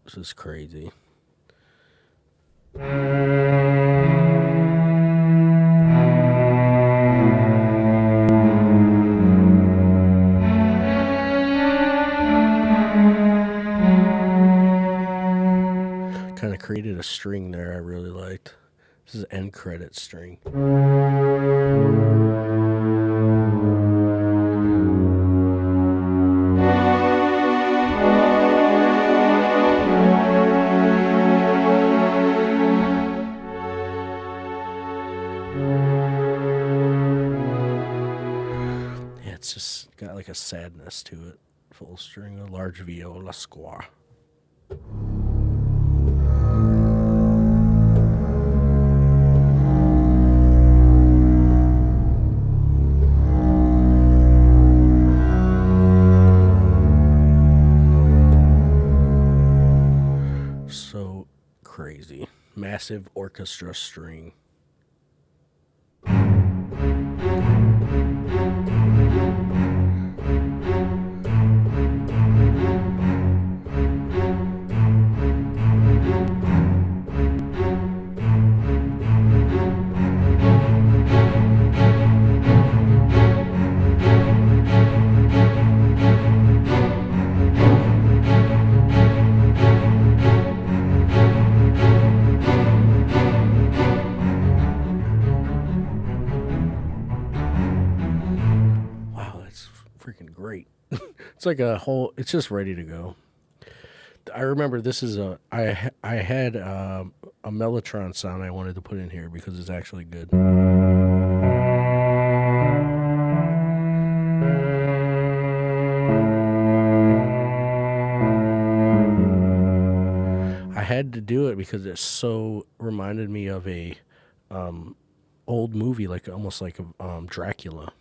This is crazy. Kind of created a string there I really liked. This is end credit string. Yeah, it's just got like a sadness to it. Full string, a large viola squaw. So crazy. Massive orchestra string. Freaking great. It's like a whole, it's just ready to go. I remember this is I had a Mellotron sound I wanted to put in here because it's actually good. I had to do it because it so reminded me of a old movie, like almost like a Dracula.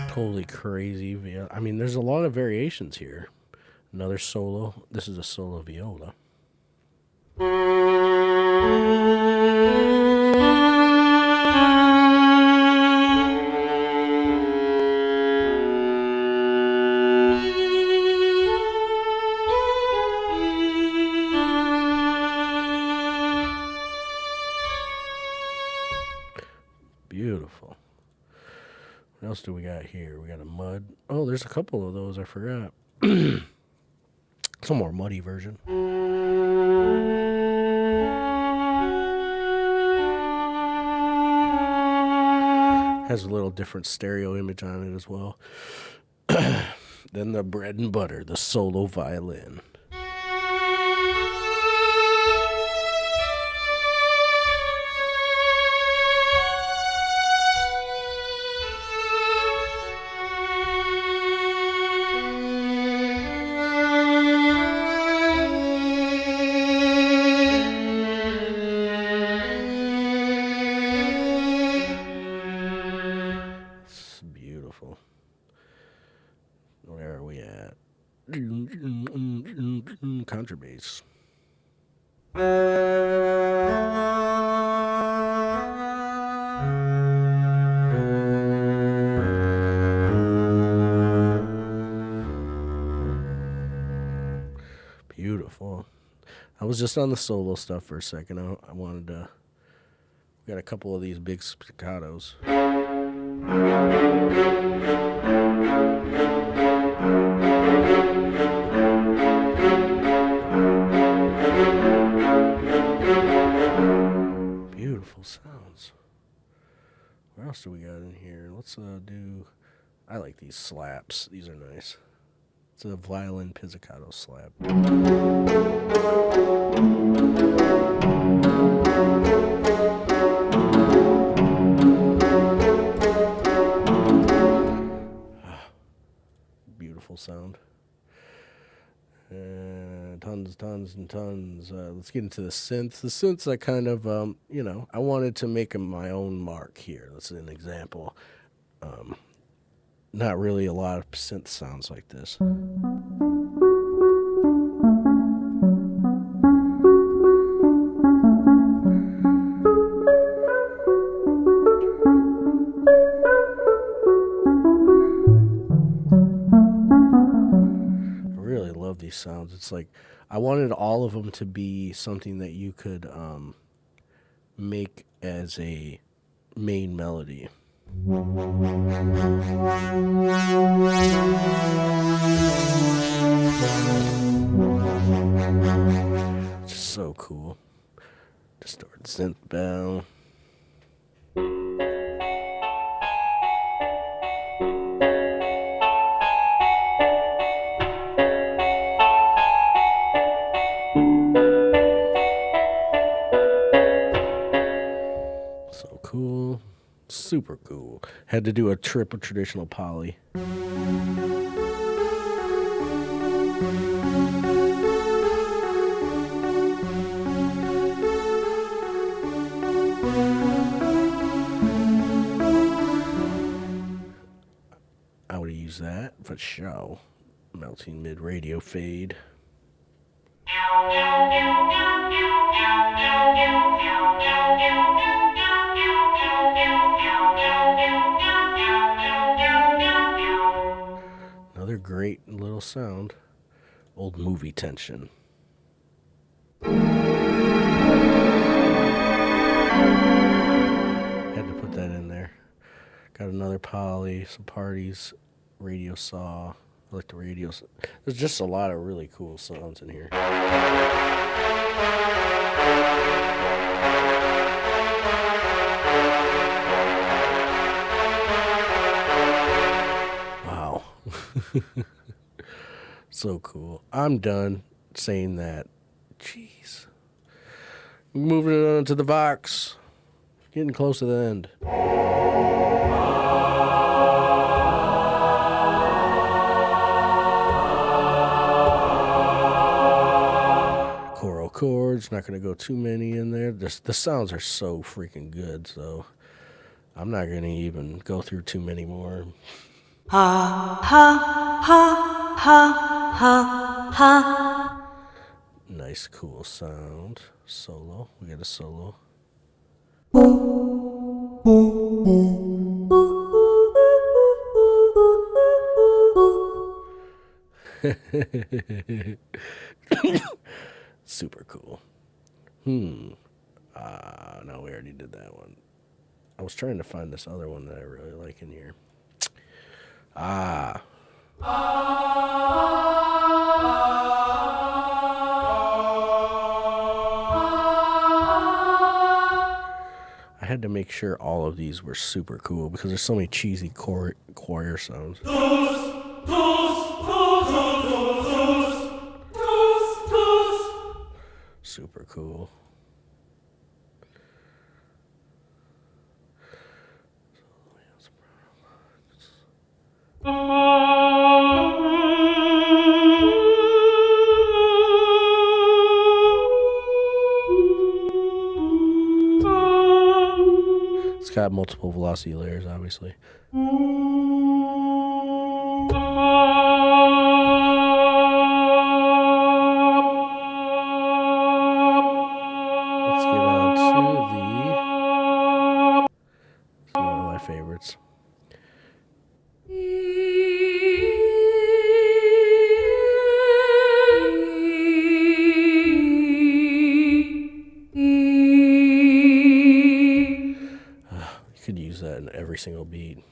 Totally crazy. I mean, there's a lot of variations here. Another solo. This is a solo viola. Beautiful. What else do we got here? We got a mud. Oh, there's a couple of those. I forgot. Some more muddy version. Has a little different stereo image on it as well. Then the bread and butter, the solo violin. Where are we at? Contrabass. Beautiful. I was just on the solo stuff for a second. I wanted to. We got a couple of these big staccatos. Beautiful sounds. What else do we got in here? Let's do. I like these slaps. These are nice. It's a violin pizzicato slap. Beautiful sound. Tons and tons. Let's get into the synths. The synths, I kind of, I wanted to make my own mark here. That's an example. Not really a lot of synth sounds like this. These sounds. It's like I wanted all of them to be something that you could make as a main melody. Just so cool. Distorted synth bell. Cool. Super cool. Had to do a triple traditional poly. I would have used that for show. Melting mid radio fade. Another great little sound. Old movie tension. Had to put that in there. Got another poly, some parties, radio saw. I like the radio. There's just a lot of really cool sounds in here. Wow. So cool. I'm done saying that. Jeez. Moving it on to the Vox. Getting close to the end. Choral chords. Not going to go too many in there. The sounds are so freaking good, so I'm not going to even go through too many more. Ha, ha, ha, ha, ha, ha. Nice, cool sound. Solo. We got a solo. Super cool. No, we already did that one. I was trying to find this other one that I really like in here. I had to make sure all of these were super cool because there's so many cheesy choir sounds. Super cool. It's got multiple velocity layers, obviously. single beat.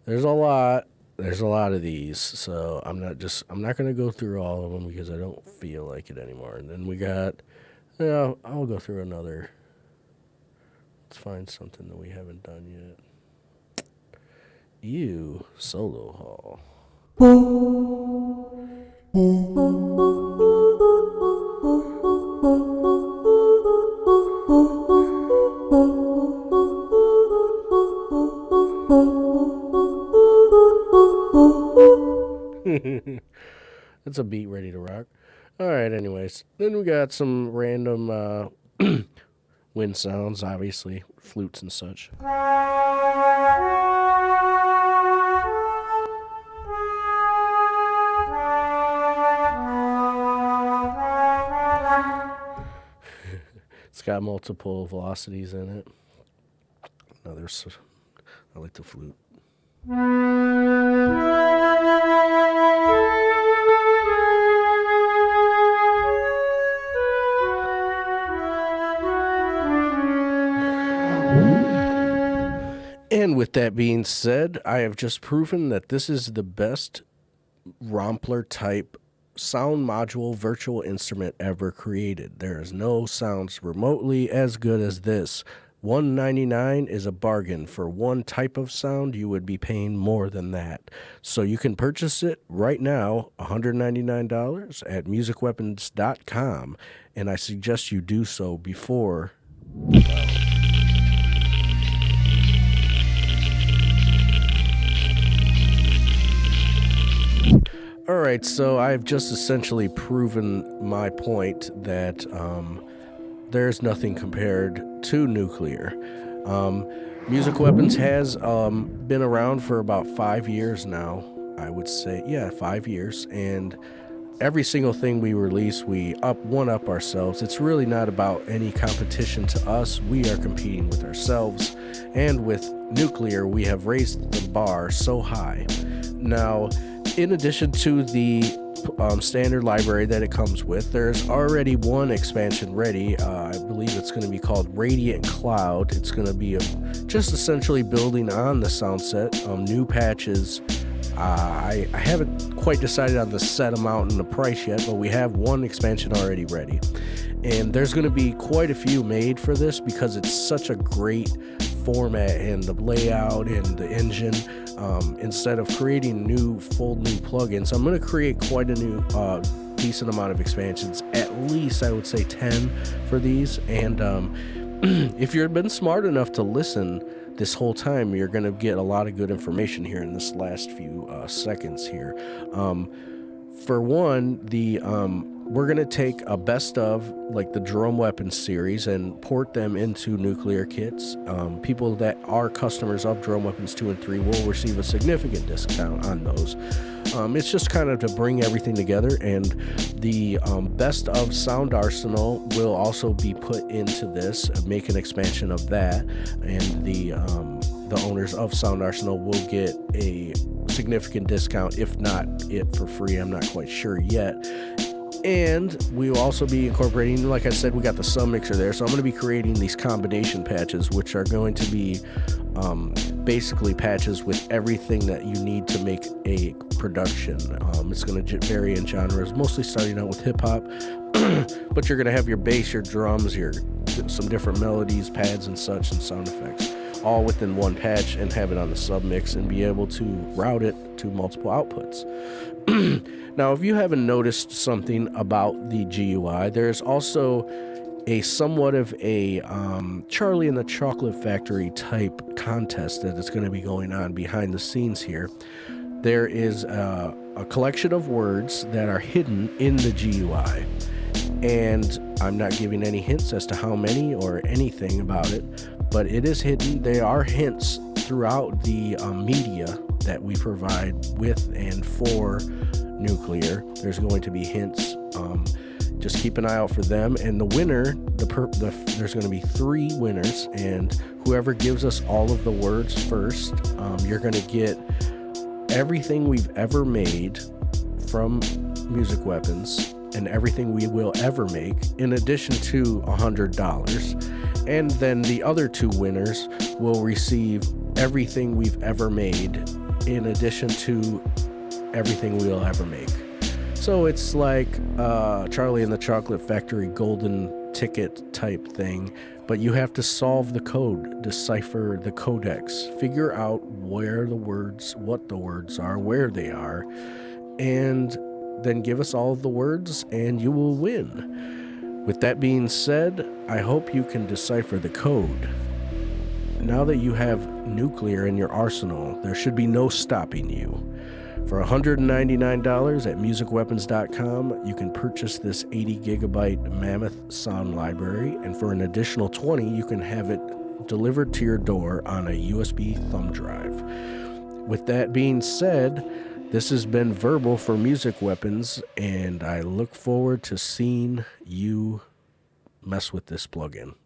There's a lot of these, so I'm not going to go through all of them because I don't feel like it anymore. And then we got, I'll go through another. Let's find something that we haven't done yet. You Solo Hall. That's a beat ready to rock. All right, anyways. Then we got some random wind sounds, obviously, flutes and such. It's got multiple velocities in it. I like the flute. And with that being said, I have just proven that this is the best Rompler type sound module virtual instrument ever created. There is no sounds remotely as good as this. $199 is a bargain. For one type of sound, you would be paying more than that. So you can purchase it right now, $199 at musicweapons.com, and I suggest you do so before... All right, so I've just essentially proven my point that there's nothing compared to nuclear. Music Weapons has been around for about 5 years now, I would say. Yeah, 5 years. And every single thing we release, we one-up ourselves. It's really not about any competition to us. We are competing with ourselves. And with nuclear, we have raised the bar so high. Now, in addition to the standard library that it comes with, there's already one expansion ready. I believe it's going to be called Radiant Cloud. It's going to be just essentially building on the sound set, new patches. I haven't quite decided on the set amount and the price yet, but we have one expansion already ready. And there's going to be quite a few made for this because it's such a great format and the layout and the engine. Instead of creating full new plugins, I'm going to create quite a new decent amount of expansions, at least I would say 10 for these. And if you've been smart enough to listen this whole time, you're going to get a lot of good information here in this last few seconds here. For one, we're going to take a best of like the Drum Weapons series and port them into nuclear kits. People that are customers of Drum Weapons 2 and 3 will receive a significant discount on those. It's just kind of to bring everything together, and the best of Sound Arsenal will also be put into this, make an expansion of that, and the owners of Sound Arsenal will get a significant discount, if not it for free. I'm not quite sure yet. And we will also be incorporating, like I said, we got the sub mixer there, so I'm going to be creating these combination patches, which are going to be basically patches with everything that you need to make a production. It's going to vary in genres, mostly starting out with hip-hop, but you're going to have your bass, your drums, some different melodies, pads and such, and sound effects, all within one patch, and have it on the sub mix and be able to route it to multiple outputs. Now, if you haven't noticed something about the GUI, there's also a somewhat of a Charlie and the Chocolate Factory type contest that is going to be going on behind the scenes here. There is a collection of words that are hidden in the GUI, and I'm not giving any hints as to how many or anything about it, but it is hidden. There are hints throughout the media that we provide with and for nuclear. There's going to be hints. Just keep an eye out for them. And the winner, there's going to be 3 winners, and whoever gives us all of the words first, you're going to get everything we've ever made from Music Weapons and everything we will ever make, in addition to $100. And then the other 2 winners will receive everything we've ever made in addition to everything we'll ever make. So it's like Charlie and the Chocolate Factory golden ticket type thing, but you have to solve the code, decipher the codex, figure out what the words are, where they are, and then give us all of the words and you will win. With that being said, I hope you can decipher the code. Now that you have nuclear in your arsenal, there should be no stopping you. For $199 at musicweapons.com, you can purchase this 80 gigabyte Mammoth sound library, and for an additional $20, you can have it delivered to your door on a USB thumb drive. With that being said, this has been Verbal for Music Weapons, and I look forward to seeing you mess with this plugin.